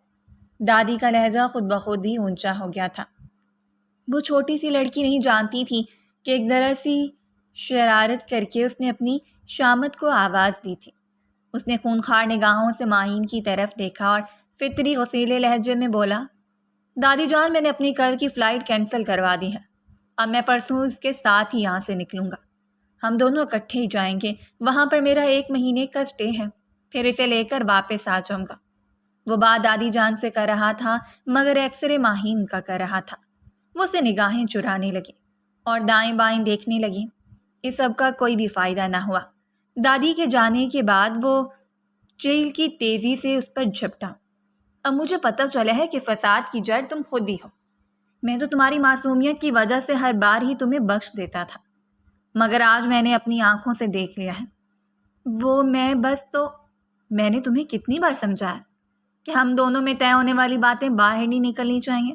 Speaker 2: دادی کا لہجہ خود بخود ہی اونچا ہو گیا تھا۔ وہ چھوٹی سی لڑکی نہیں جانتی تھی کہ ایک ذرا سی شرارت کر کے اس نے اپنی شامت کو آواز دی تھی۔ اس نے خونخوار نگاہوں سے ماہین کی طرف دیکھا اور فطری غصیلے لہجے میں بولا، دادی جان، میں نے اپنی کل کی فلائٹ کینسل کروا دی ہے، اب میں پرسوں اس کے ساتھ ہی یہاں سے نکلوں گا۔ ہم دونوں اکٹھے ہی جائیں گے، وہاں پر میرا 1 مہینے کا اسٹے ہے، پھر اسے لے کر واپس آ جاؤں گا۔ وہ بات دادی جان سے کر رہا تھا مگر ایکسرے ماہین کا کر رہا تھا۔ وہ اسے نگاہیں چرانے لگی اور دائیں بائیں دیکھنے لگی۔ اس سب کا کوئی بھی فائدہ نہ ہوا۔ دادی کے جانے کے بعد وہ چیل کی تیزی سے اس پر جھپٹا۔ اب مجھے پتہ چلا ہے کہ فساد کی جڑ تم خود ہی ہو۔ میں تو تمہاری معصومیت کی وجہ سے ہر بار ہی تمہیں بخش دیتا تھا، مگر آج میں نے اپنی آنکھوں سے دیکھ لیا ہے۔ میں نے تمہیں کتنی بار سمجھایا کہ ہم دونوں میں طے ہونے والی باتیں باہر نہیں نکلنی چاہیے۔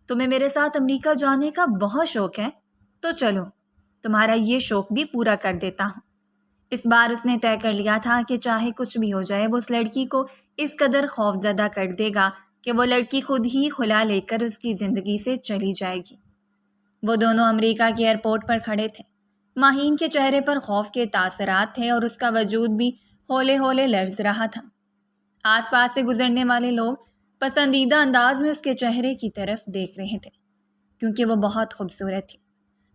Speaker 2: تمہیں میرے ساتھ امریکہ جانے کا بہت شوق ہے، تو چلو تمہارا یہ شوق بھی پورا کر دیتا ہوں۔ اس بار اس نے طے کر لیا تھا کہ چاہے کچھ بھی ہو جائے وہ اس لڑکی کو اس قدر خوفزدہ کر دے گا کہ وہ لڑکی خود ہی خلا لے کر اس کی زندگی سے چلی جائے گی۔ وہ دونوں امریکہ کے ایئرپورٹ پر کھڑے تھے۔ ماہین کے چہرے پر خوف کے تاثرات تھے اور اس کا وجود بھی ہولے ہولے لرز رہا تھا۔ آس پاس سے گزرنے والے لوگ پسندیدہ انداز میں اس کے چہرے کی طرف دیکھ رہے تھے، کیونکہ وہ بہت خوبصورت تھی۔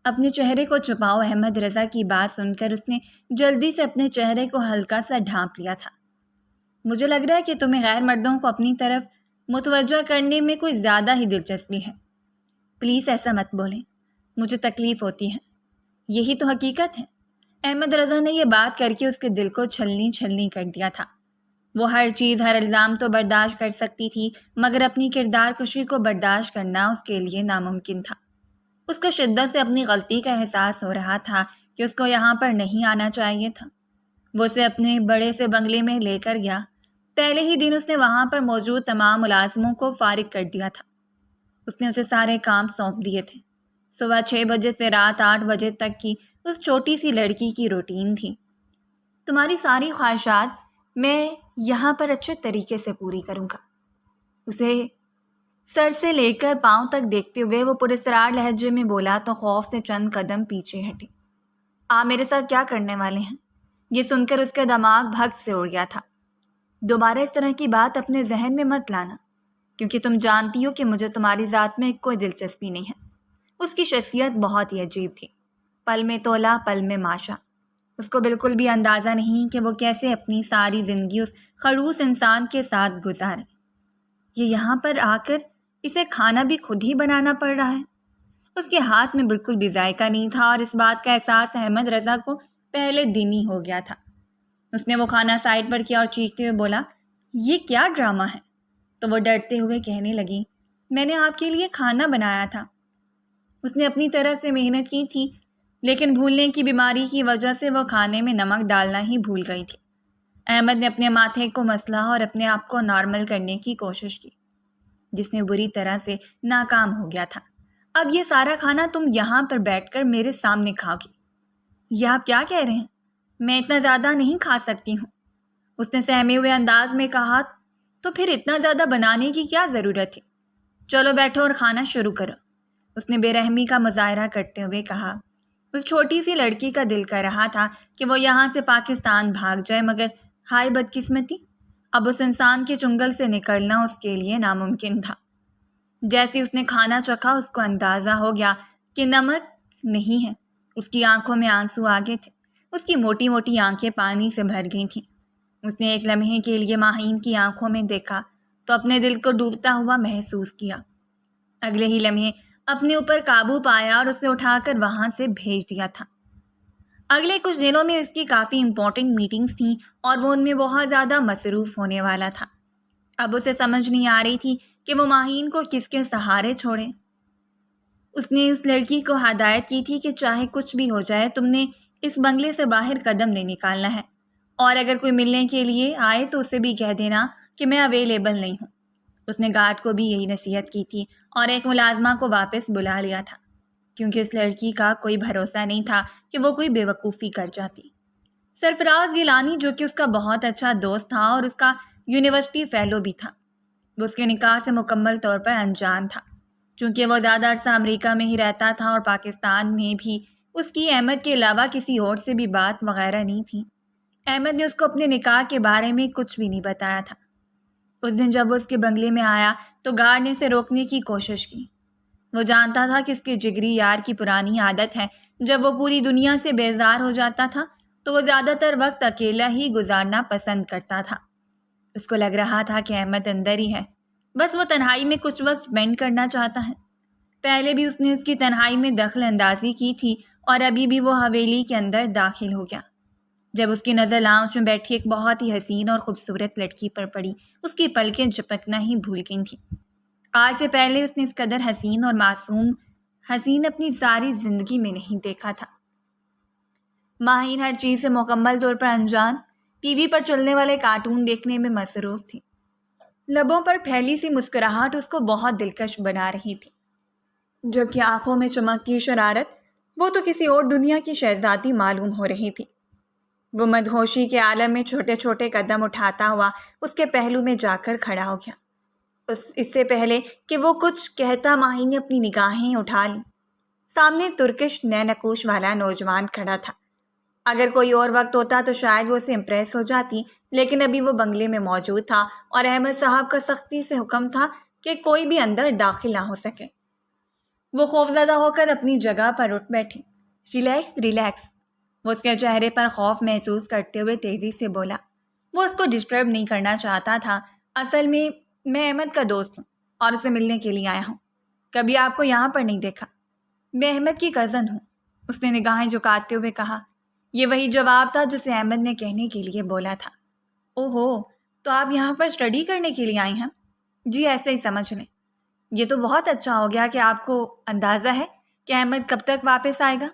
Speaker 2: اپنے چہرے کو چھپاؤ، احمد رضا کی بات سن کر اس نے جلدی سے اپنے چہرے کو ہلکا سا ڈھانپ لیا تھا۔ مجھے لگ رہا ہے کہ تمہیں غیر مردوں کو اپنی طرف متوجہ کرنے میں کوئی زیادہ ہی دلچسپی ہے۔ پلیز ایسا مت بولیں، مجھے تکلیف ہوتی ہے، یہی تو حقیقت ہے۔ احمد رضا نے یہ بات کر کے اس کے دل کو چھلنی چھلنی کر دیا تھا۔ وہ ہر چیز، ہر الزام تو برداشت کر سکتی تھی، مگر اپنی کردار کشی کو برداشت کرنا اس کے لیے ناممکن تھا۔ اس کو شدت سے اپنی غلطی کا احساس ہو رہا تھا کہ اس کو یہاں پر نہیں آنا چاہیے تھا۔ وہ اسے اپنے بڑے سے بنگلے میں لے کر گیا۔ پہلے ہی دن اس نے وہاں پر موجود تمام ملازموں کو فارغ کر دیا تھا۔ اس نے اسے سارے کام سونپ دیے تھے۔ صبح 6 بجے سے رات 8 بجے تک کی اس چھوٹی سی لڑکی کی روٹین تھی۔ تمہاری ساری خواہشات میں یہاں پر اچھے طریقے سے پوری کروں گا۔ اسے سر سے لے کر پاؤں تک دیکھتے ہوئے وہ پراسرار لہجے میں بولا تو خوف سے چند قدم پیچھے ہٹی۔ آپ میرے ساتھ کیا کرنے والے ہیں؟ یہ سن کر اس کا دماغ بھگ سے اڑ گیا تھا۔ دوبارہ اس طرح کی بات اپنے ذہن میں مت لانا، کیونکہ تم جانتی ہو کہ مجھے تمہاری ذات میں کوئی دلچسپی نہیں ہے۔ اس کی شخصیت بہت ہی عجیب تھی، پل میں تولا پل میں ماشا۔ اس کو بالکل بھی اندازہ نہیں کہ وہ کیسے اپنی ساری زندگی اس خڑوس انسان کے ساتھ گزارے۔ یہ یہاں پر آ کر اسے کھانا بھی خود ہی بنانا پڑ رہا ہے۔ اس کے ہاتھ میں بالکل بھی ذائقہ نہیں تھا اور اس بات کا احساس احمد رضا کو پہلے دن ہی ہو گیا تھا۔ اس نے وہ کھانا سائڈ پر کیا اور چیختے ہوئے بولا، یہ کیا ڈرامہ ہے؟ تو وہ ڈرتے ہوئے کہنے لگی، میں نے آپ کے لیے کھانا بنایا تھا۔ اس نے اپنی طرف سے محنت کی تھی، لیکن بھولنے کی بیماری کی وجہ سے وہ کھانے میں نمک ڈالنا ہی بھول گئی تھی۔ احمد نے اپنے ماتھے کو مسلا اور اپنے آپ کو نارمل کرنے کی کوشش کی، جس نے بری طرح سے ناکام ہو گیا تھا۔ اب یہ سارا کھانا تم یہاں پر بیٹھ کر میرے سامنے کھاؤ گی؟ یہ آپ کیا کہہ رہے ہیں؟ میں اتنا زیادہ نہیں کھا سکتی ہوں، اس نے سہمے ہوئے انداز میں کہا۔ تو پھر اتنا زیادہ بنانے کی کیا ضرورت ہے؟ چلو بیٹھو اور کھانا شروع کرو، اس نے بے رحمی کا مظاہرہ کرتے ہوئے کہا۔ اس چھوٹی سی لڑکی کا دل کر رہا تھا کہ وہ یہاں سے پاکستان بھاگ جائے، مگر ہائے بدقسمتی، اب اس انسان کے چنگل سے نکلنا اس کے لیے ناممکن تھا۔ جیسے اس نے کھانا چکھا اس کو اندازہ ہو گیا کہ نمک نہیں ہے۔ اس کی آنکھوں میں آنسو آ گئے تھے، اس کی موٹی موٹی آنکھیں پانی سے بھر گئی تھیں۔ اس نے ایک لمحے کے لیے ماہین کی آنکھوں میں دیکھا تو اپنے دل کو ڈوبتا ہوا محسوس کیا۔ اگلے ہی لمحے اپنے اوپر قابو پایا اور اسے اٹھا کر وہاں سے بھیج دیا تھا۔ اگلے کچھ دنوں میں اس کی کافی امپورٹنٹ میٹنگز تھیں اور وہ ان میں بہت زیادہ مصروف ہونے والا تھا۔ اب اسے سمجھ نہیں آ رہی تھی کہ وہ ماہین کو کس کے سہارے چھوڑے۔ اس نے اس لڑکی کو ہدایت کی تھی کہ چاہے کچھ بھی ہو جائے تم نے اس بنگلے سے باہر قدم نہیں نکالنا ہے، اور اگر کوئی ملنے کے لیے آئے تو اسے بھی کہہ دینا کہ میں اویلیبل نہیں ہوں۔ اس نے گارڈ کو بھی یہی نصیحت کی تھی اور ایک ملازمہ کو واپس بلا لیا تھا، کیونکہ اس لڑکی کا کوئی بھروسہ نہیں تھا کہ وہ کوئی بے وقوفی کر جاتی۔ سرفراز گیلانی، جو کہ اس کا بہت اچھا دوست تھا اور اس کا یونیورسٹی فیلو بھی تھا، وہ اس کے نکاح سے مکمل طور پر انجان تھا۔ چونکہ وہ زیادہ عرصہ امریکہ میں ہی رہتا تھا اور پاکستان میں بھی اس کی احمد کے علاوہ کسی اور سے بھی بات وغیرہ نہیں تھی، احمد نے اس کو اپنے نکاح کے بارے میں کچھ بھی نہیں بتایا تھا۔ اس دن جب وہ اس کے بنگلے میں آیا تو گارڈ نے اسے روکنے کی کوشش کی۔ وہ جانتا تھا کہ اس کے جگری یار کی پرانی عادت ہے، جب وہ پوری دنیا سے بیزار ہو جاتا تھا تو وہ زیادہ تر وقت اکیلا ہی گزارنا پسند کرتا تھا۔ اس کو لگ رہا تھا کہ احمد اندر ہی ہے، بس وہ تنہائی میں کچھ وقت اسپینڈ کرنا چاہتا ہے۔ پہلے بھی اس نے اس کی تنہائی میں دخل اندازی کی تھی اور ابھی بھی وہ حویلی کے اندر داخل ہو گیا۔ جب اس کی نظر لاؤنج میں بیٹھی ایک بہت ہی حسین اور خوبصورت لڑکی پر پڑی، اس کی پلکیں جھپکنا ہی بھول گئی تھیں۔ آج سے پہلے اس نے اس قدر حسین اور معصوم حسین اپنی ساری زندگی میں نہیں دیکھا تھا۔ ماہین ہر چیز سے مکمل طور پر انجان، ٹی وی پر چلنے والے کارٹون دیکھنے میں مصروف تھی۔ لبوں پر پھیلی سی مسکراہٹ اس کو بہت دلکش بنا رہی تھی، جبکہ آنکھوں میں چمکتی شرارت وہ تو کسی اور دنیا کی شہزادی معلوم ہو رہی تھی۔ وہ مدہوشی کے عالم میں چھوٹے چھوٹے قدم اٹھاتا ہوا اس کے پہلو میں جا کر کھڑا ہو گیا۔ اس سے پہلے کہ وہ کچھ کہتا ماہین نے اپنی نگاہیں اٹھا لی۔ سامنے ترکش نینکوش والا نوجوان کھڑا تھا۔ اگر کوئی اور وقت ہوتا تو شاید وہ اسے امپریس ہو جاتی، لیکن ابھی وہ بنگلے میں موجود تھا اور احمد صاحب کا سختی سے حکم تھا کہ کوئی بھی اندر داخل نہ ہو سکے۔ وہ خوفزدہ ہو کر اپنی جگہ پر اٹھ بیٹھی۔ ریلیکس ریلیکس، وہ اس کے چہرے پر خوف محسوس کرتے ہوئے تیزی سے بولا۔ وہ اس کو ڈسٹرب نہیں کرنا چاہتا تھا۔ اصل میں احمد کا دوست ہوں اور اسے ملنے کے لیے آیا ہوں، کبھی آپ کو یہاں پر نہیں دیکھا۔ میں احمد کی کزن ہوں، اس نے نگاہیں جھکاتے ہوئے کہا۔ یہ وہی جواب تھا جسے احمد نے کہنے کے لیے بولا تھا۔ اوہو، تو آپ یہاں پر اسٹڈی کرنے کے لیے آئی ہیں؟ جی ایسے ہی سمجھ لیں۔ یہ تو بہت اچھا ہو گیا کہ آپ کو اندازہ ہے کہ احمد کب تک واپس آئے گا۔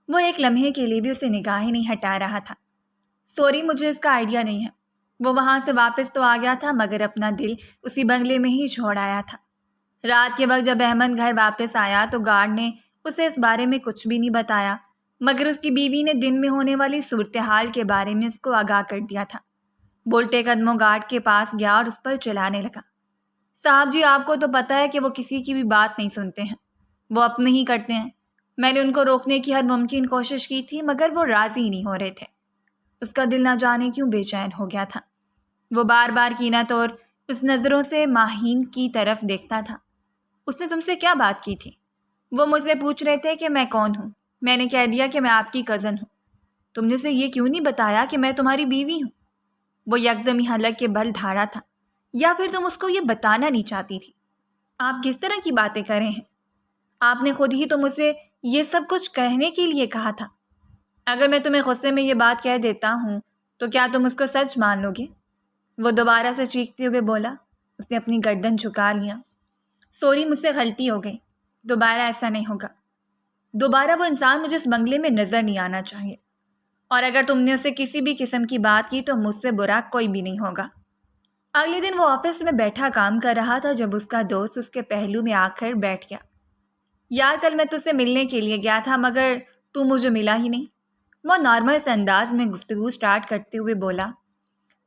Speaker 2: وہ ایک لمحے کے لیے بھی اسے نگاہیں نہیں ہٹا رہا تھا۔ سوری، مجھے اس کا آئیڈیا نہیں ہے۔ وہ وہاں سے واپس تو آ گیا تھا مگر اپنا دل اسی بنگلے میں ہی چھوڑ آیا تھا۔ رات کے وقت جب احمد گھر واپس آیا تو گارڈ نے اسے اس بارے میں کچھ بھی نہیں بتایا، مگر اس کی بیوی نے دن میں ہونے والی صورتحال کے بارے میں اس کو آگاہ کر دیا تھا۔ بولٹے قدموں گارڈ کے پاس گیا اور اس پر چلانے لگا۔ صاحب جی، آپ کو تو پتہ ہے کہ وہ کسی کی بھی بات نہیں سنتے ہیں، وہ اپنے ہی کرتے ہیں۔ میں نے ان کو روکنے کی ہر ممکن کوشش کی تھی مگر وہ راضی نہیں ہو رہے تھے۔ اس کا دل نہ جانے کیوں بے چین ہو گیا تھا۔ وہ بار بار کینت اور اس نظروں سے ماہین کی طرف دیکھتا تھا۔ اس نے تم سے کیا بات کی تھی؟ وہ مجھ سے پوچھ رہے تھے کہ میں کون ہوں۔ میں نے کہہ دیا کہ میں آپ کی کزن ہوں۔ تم نے اسے یہ کیوں نہیں بتایا کہ میں تمہاری بیوی ہوں؟ وہ یکدم ہی حلق کے بل دھاڑا تھا۔ یا پھر تم اس کو یہ بتانا نہیں چاہتی تھی؟ آپ کس طرح کی باتیں کر رہے ہیں؟ آپ نے خود ہی تو مجھ سے یہ سب کچھ کہنے کے لیے کہا تھا۔ اگر میں تمہیں غصے میں یہ بات کہہ دیتا ہوں تو کیا تم اس کو سچ مان لو گے؟ وہ دوبارہ سے چیختے ہوئے بولا۔ اس نے اپنی گردن جھکا لیا۔ سوری، مجھ سے غلطی ہو گئی، دوبارہ ایسا نہیں ہوگا۔ دوبارہ وہ انسان مجھے اس بنگلے میں نظر نہیں آنا چاہیے، اور اگر تم نے اسے کسی بھی قسم کی بات کی تو مجھ سے برا کوئی بھی نہیں ہوگا۔ اگلے دن وہ آفس میں بیٹھا کام کر رہا تھا جب اس کا دوست اس کے پہلو میں آ کر بیٹھ گیا۔ یار کل میں تجھ سے ملنے کے لیے گیا تھا مگر تو مجھے ملا ہی نہیں۔ وہ نارمل سے انداز میں گفتگو سٹارٹ کرتے ہوئے بولا،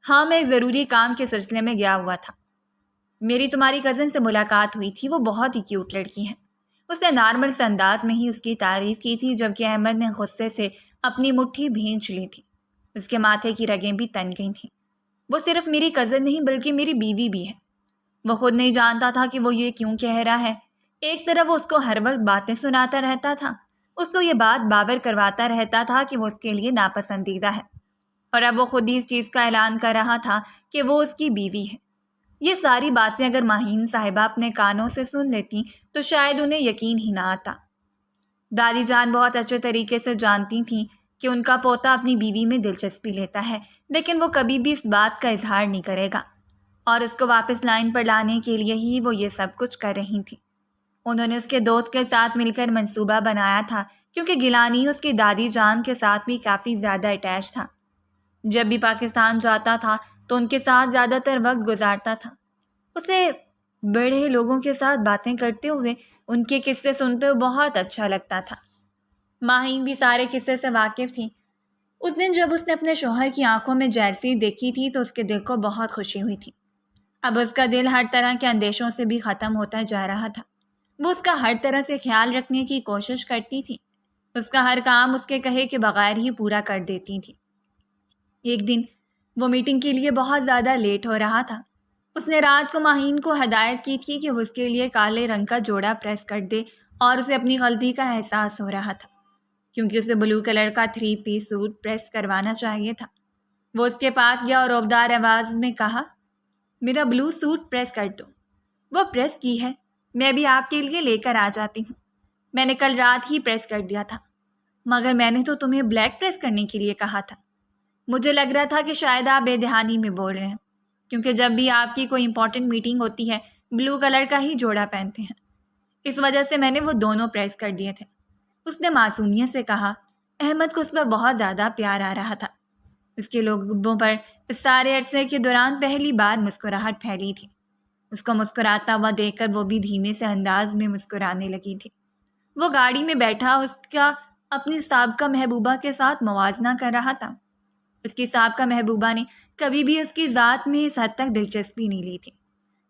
Speaker 2: ہاں میں ایک ضروری کام کے سلسلے میں گیا ہوا تھا۔ میری تمہاری کزن سے ملاقات ہوئی تھی، وہ بہت ہی کیوٹ لڑکی ہے۔ اس نے نارمل سے انداز میں ہی اس کی تعریف کی تھی جبکہ احمد نے غصے سے اپنی مٹھی بھینچ لی تھی۔ اس کے ماتھے کی رگیں بھی تن گئی تھیں۔ وہ صرف میری کزن نہیں بلکہ میری بیوی بھی ہے۔ وہ خود نہیں جانتا تھا کہ وہ یہ کیوں کہہ رہا ہے۔ ایک طرف وہ اس کو ہر وقت باتیں سناتا رہتا تھا، اس کو یہ بات باور کرواتا رہتا تھا کہ وہ اس کے لیے ناپسندیدہ ہے، اور اب وہ خود ہی اس چیز کا اعلان کر رہا تھا کہ وہ اس کی بیوی ہے۔ یہ ساری باتیں اگر ماہین صاحبہ اپنے کانوں سے سن لیتی تو شاید انہیں یقین ہی نہ آتا۔ دادی جان بہت اچھے طریقے سے جانتی تھیں کہ ان کا پوتا اپنی بیوی میں دلچسپی لیتا ہے، لیکن وہ کبھی بھی اس بات کا اظہار نہیں کرے گا، اور اس کو واپس لائن پر لانے کے لیے ہی وہ یہ سب کچھ کر رہی تھی۔ انہوں نے اس کے دوست کے ساتھ مل کر منصوبہ بنایا تھا کیونکہ گیلانی اس کی دادی جان کے ساتھ بھی کافی زیادہ اٹیچ تھا۔ جب بھی پاکستان جاتا تھا تو ان کے ساتھ زیادہ تر وقت گزارتا تھا۔ اسے بڑے لوگوں کے ساتھ باتیں کرتے ہوئے، ان کے قصے سنتے ہوئے بہت اچھا لگتا تھا۔ ماہین بھی سارے قصے سے واقف تھی۔ اس دن جب اس نے اپنے شوہر کی آنکھوں میں جیلسی دیکھی تھی تو اس کے دل کو بہت خوشی ہوئی تھی۔ اب اس کا دل ہر طرح کے اندیشوں سے بھی ختم ہوتا جا رہا تھا۔ وہ اس کا ہر طرح سے خیال رکھنے کی کوشش کرتی تھی، اس کا ہر کام اس کے کہے کے بغیر ہی پورا کر دیتی تھی۔ ایک دن وہ میٹنگ کے لیے بہت زیادہ لیٹ ہو رہا تھا۔ اس نے رات کو ماہین کو ہدایت کی تھی کہ وہ اس کے لیے کالے رنگ کا جوڑا پریس کر دے، اور اسے اپنی غلطی کا احساس ہو رہا تھا کیونکہ اسے بلو کلر کا 3 پیس سوٹ پریس کروانا چاہیے تھا۔ وہ اس کے پاس گیا اور عبدار آواز میں کہا، میرا بلو سوٹ پریس کر دو۔ وہ پریس کی ہے، میں بھی آپ کے لیے لے کر آ جاتی ہوں۔ میں نے کل رات ہی پریس کر دیا تھا، مگر میں نے تو تمہیں بلیک پریس کرنے کے لیے کہا تھا۔ مجھے لگ رہا تھا کہ شاید آپ بے دہانی میں بول رہے ہیں، کیونکہ جب بھی آپ کی کوئی امپورٹنٹ میٹنگ ہوتی ہے بلو کلر کا ہی جوڑا پہنتے ہیں، اس وجہ سے میں نے وہ دونوں پریس کر دیے تھے۔ اس نے معصومیت سے کہا۔ احمد کو اس پر بہت زیادہ پیار آ رہا تھا۔ اس کے لوگوں پر اس سارے عرصے کے دوران پہلی بار مسکراہٹ پھیلی تھی۔ اس کو مسکراتا ہوا دیکھ کر وہ بھی دھیمے سے انداز میں مسکرانے لگی تھی۔ وہ گاڑی میں بیٹھا اس کا اپنی سابقہ محبوبہ کے ساتھ موازنہ کر رہا تھا۔ اس کی سابقہ محبوبہ نے کبھی بھی اس کی ذات میں اس حد تک دلچسپی نہیں لی تھی۔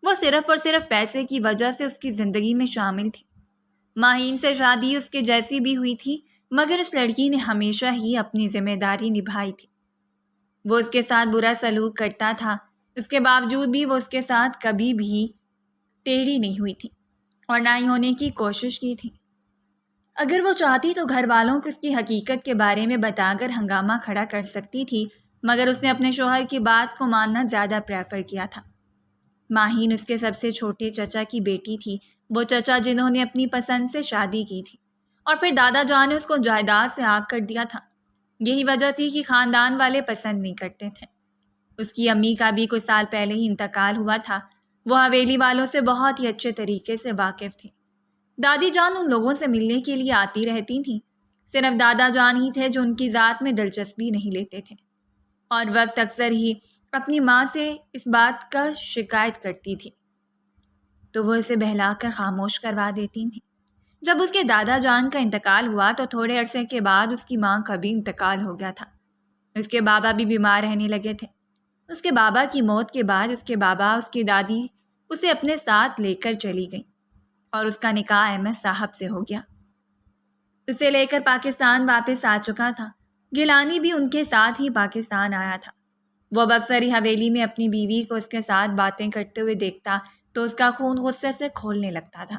Speaker 2: وہ صرف اور صرف پیسے کی وجہ سے اس کی زندگی میں شامل تھی۔ ماہین سے شادی اس کے جیسی بھی ہوئی تھی، مگر اس لڑکی نے ہمیشہ ہی اپنی ذمہ داری نبھائی تھی۔ وہ اس کے ساتھ برا سلوک کرتا تھا، اس کے باوجود بھی وہ اس کے ساتھ کبھی بھی ٹیڑھی نہیں ہوئی تھی اور نہ ہی ہونے کی کوشش کی تھی۔ اگر وہ چاہتی تو گھر والوں کو اس کی حقیقت کے بارے میں بتا کر ہنگامہ کھڑا کر سکتی تھی، مگر اس نے اپنے شوہر کی بات کو ماننا زیادہ پریفر کیا تھا۔ ماہین اس کے سب سے چھوٹے چچا کی بیٹی تھی، وہ چچا جنہوں نے اپنی پسند سے شادی کی تھی، اور پھر دادا جان نے اس کو جائیداد سے آگ کر دیا تھا۔ یہی وجہ تھی کہ خاندان والے پسند نہیں کرتے تھے۔ اس کی امی کا بھی کچھ سال پہلے ہی انتقال ہوا تھا۔ وہ حویلی والوں سے بہت ہی اچھے طریقے سے واقف تھی۔ دادی جان ان لوگوں سے ملنے کے لیے آتی رہتی تھیں۔ صرف دادا جان ہی تھے جو ان کی ذات میں دلچسپی نہیں لیتے تھے، اور وقت اکثر ہی اپنی ماں سے اس بات کا شکایت کرتی تھی تو وہ اسے بہلا کر خاموش کروا دیتی تھیں۔ جب اس کے دادا جان کا انتقال ہوا تو تھوڑے عرصے کے بعد اس کی ماں کا بھی انتقال ہو گیا تھا۔ اس کے بابا بھی بیمار رہنے لگے تھے۔ اس کے بابا کی موت کے بعد اس کے بابا اس کی دادی اسے اپنے ساتھ لے کر چلی گئی، اور اس کا نکاح احمد صاحب سے ہو گیا۔ اسے لے کر پاکستان واپس آ چکا تھا۔ گیلانی بھی ان کے ساتھ ہی پاکستان آیا تھا۔ وہ اب اکثر ہی حویلی میں اپنی بیوی کو اس کے ساتھ باتیں کرتے ہوئے دیکھتا تو اس کا خون غصے سے کھولنے لگتا تھا۔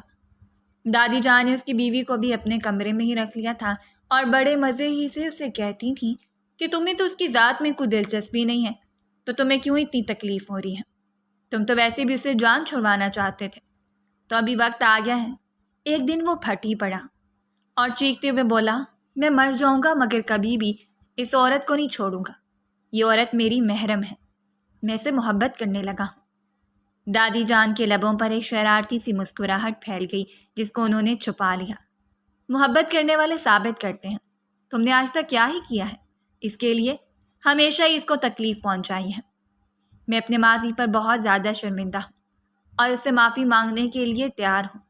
Speaker 2: دادی جان نے اس کی بیوی کو بھی اپنے کمرے میں ہی رکھ لیا تھا، اور بڑے مزے ہی سے اسے کہتی تھیں کہ تمہیں تو اس کی ذات میں کوئی دلچسپی نہیں ہے، تو تمہیں کیوں اتنی تکلیف ہو رہی ہے؟ تم تو ویسے بھی اسے جان چھڑوانا چاہتے تھے، تو ابھی وقت آ گیا ہے۔ ایک دن وہ پھٹ ہی پڑا اور چیختے ہوئے بولا، میں مر جاؤں گا مگر کبھی بھی اس عورت کو نہیں چھوڑوں گا۔ یہ عورت میری محرم ہے، میں اسے محبت کرنے لگا ہوں۔ دادی جان کے لبوں پر ایک شرارتی سی مسکراہٹ پھیل گئی جس کو انہوں نے چھپا لیا۔ محبت کرنے والے ثابت کرتے ہیں، تم نے آج تک کیا ہی کیا ہے؟ اس کے لیے ہمیشہ ہی اس کو تکلیف پہنچائی ہے۔ میں اپنے ماضی پر بہت زیادہ شرمندہ ہوں اور اس سے معافی مانگنے کے لیے تیار ہوں،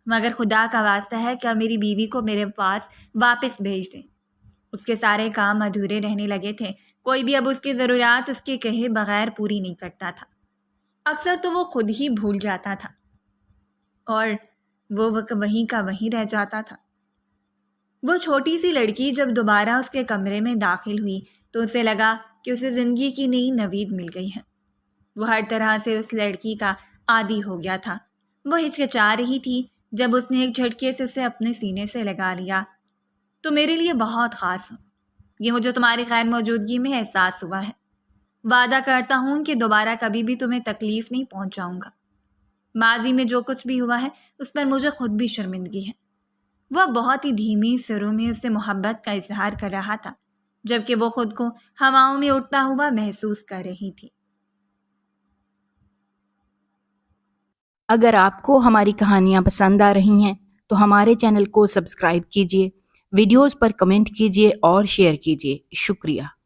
Speaker 2: مگر خدا کا واسطہ ہے کہ اب میری بیوی کو میرے پاس واپس بھیج دیں۔ اس کے سارے کام ادھورے رہنے لگے تھے، کوئی بھی اب اس کی ضروریات اس کے کہے بغیر پوری نہیں کرتا تھا۔ اکثر تو وہ خود ہی بھول جاتا تھا اور وہ وقت وہیں کا وہیں رہ جاتا تھا۔ وہ چھوٹی سی لڑکی جب دوبارہ اس کے کمرے میں داخل ہوئی تو اسے لگا کہ اسے زندگی کی نئی نوید مل گئی ہے۔ وہ ہر طرح سے اس لڑکی کا عادی ہو گیا تھا۔ وہ ہچکچا رہی تھی جب اس نے ایک جھٹکے سے اسے اپنے سینے سے لگا لیا۔ تو میرے لیے بہت خاص ہو، یہ مجھے تمہاری غیر موجودگی میں احساس ہوا ہے۔ وعدہ کرتا ہوں کہ دوبارہ کبھی بھی تمہیں تکلیف نہیں پہنچاؤں گا۔ ماضی میں جو کچھ بھی ہوا ہے اس پر مجھے خود بھی شرمندگی ہے۔ وہ بہت ہی دھیمی سروں میں اس سے محبت کا اظہار کر رہا تھا، جبکہ وہ خود کو ہواؤں میں اڑتا ہوا محسوس کر رہی تھی۔
Speaker 1: اگر آپ کو ہماری کہانیاں پسند آ رہی ہیں تو ہمارے چینل کو سبسکرائب کیجیے، ویڈیوز پر کمنٹ کیجیے اور شیئر کیجیے۔ شکریہ۔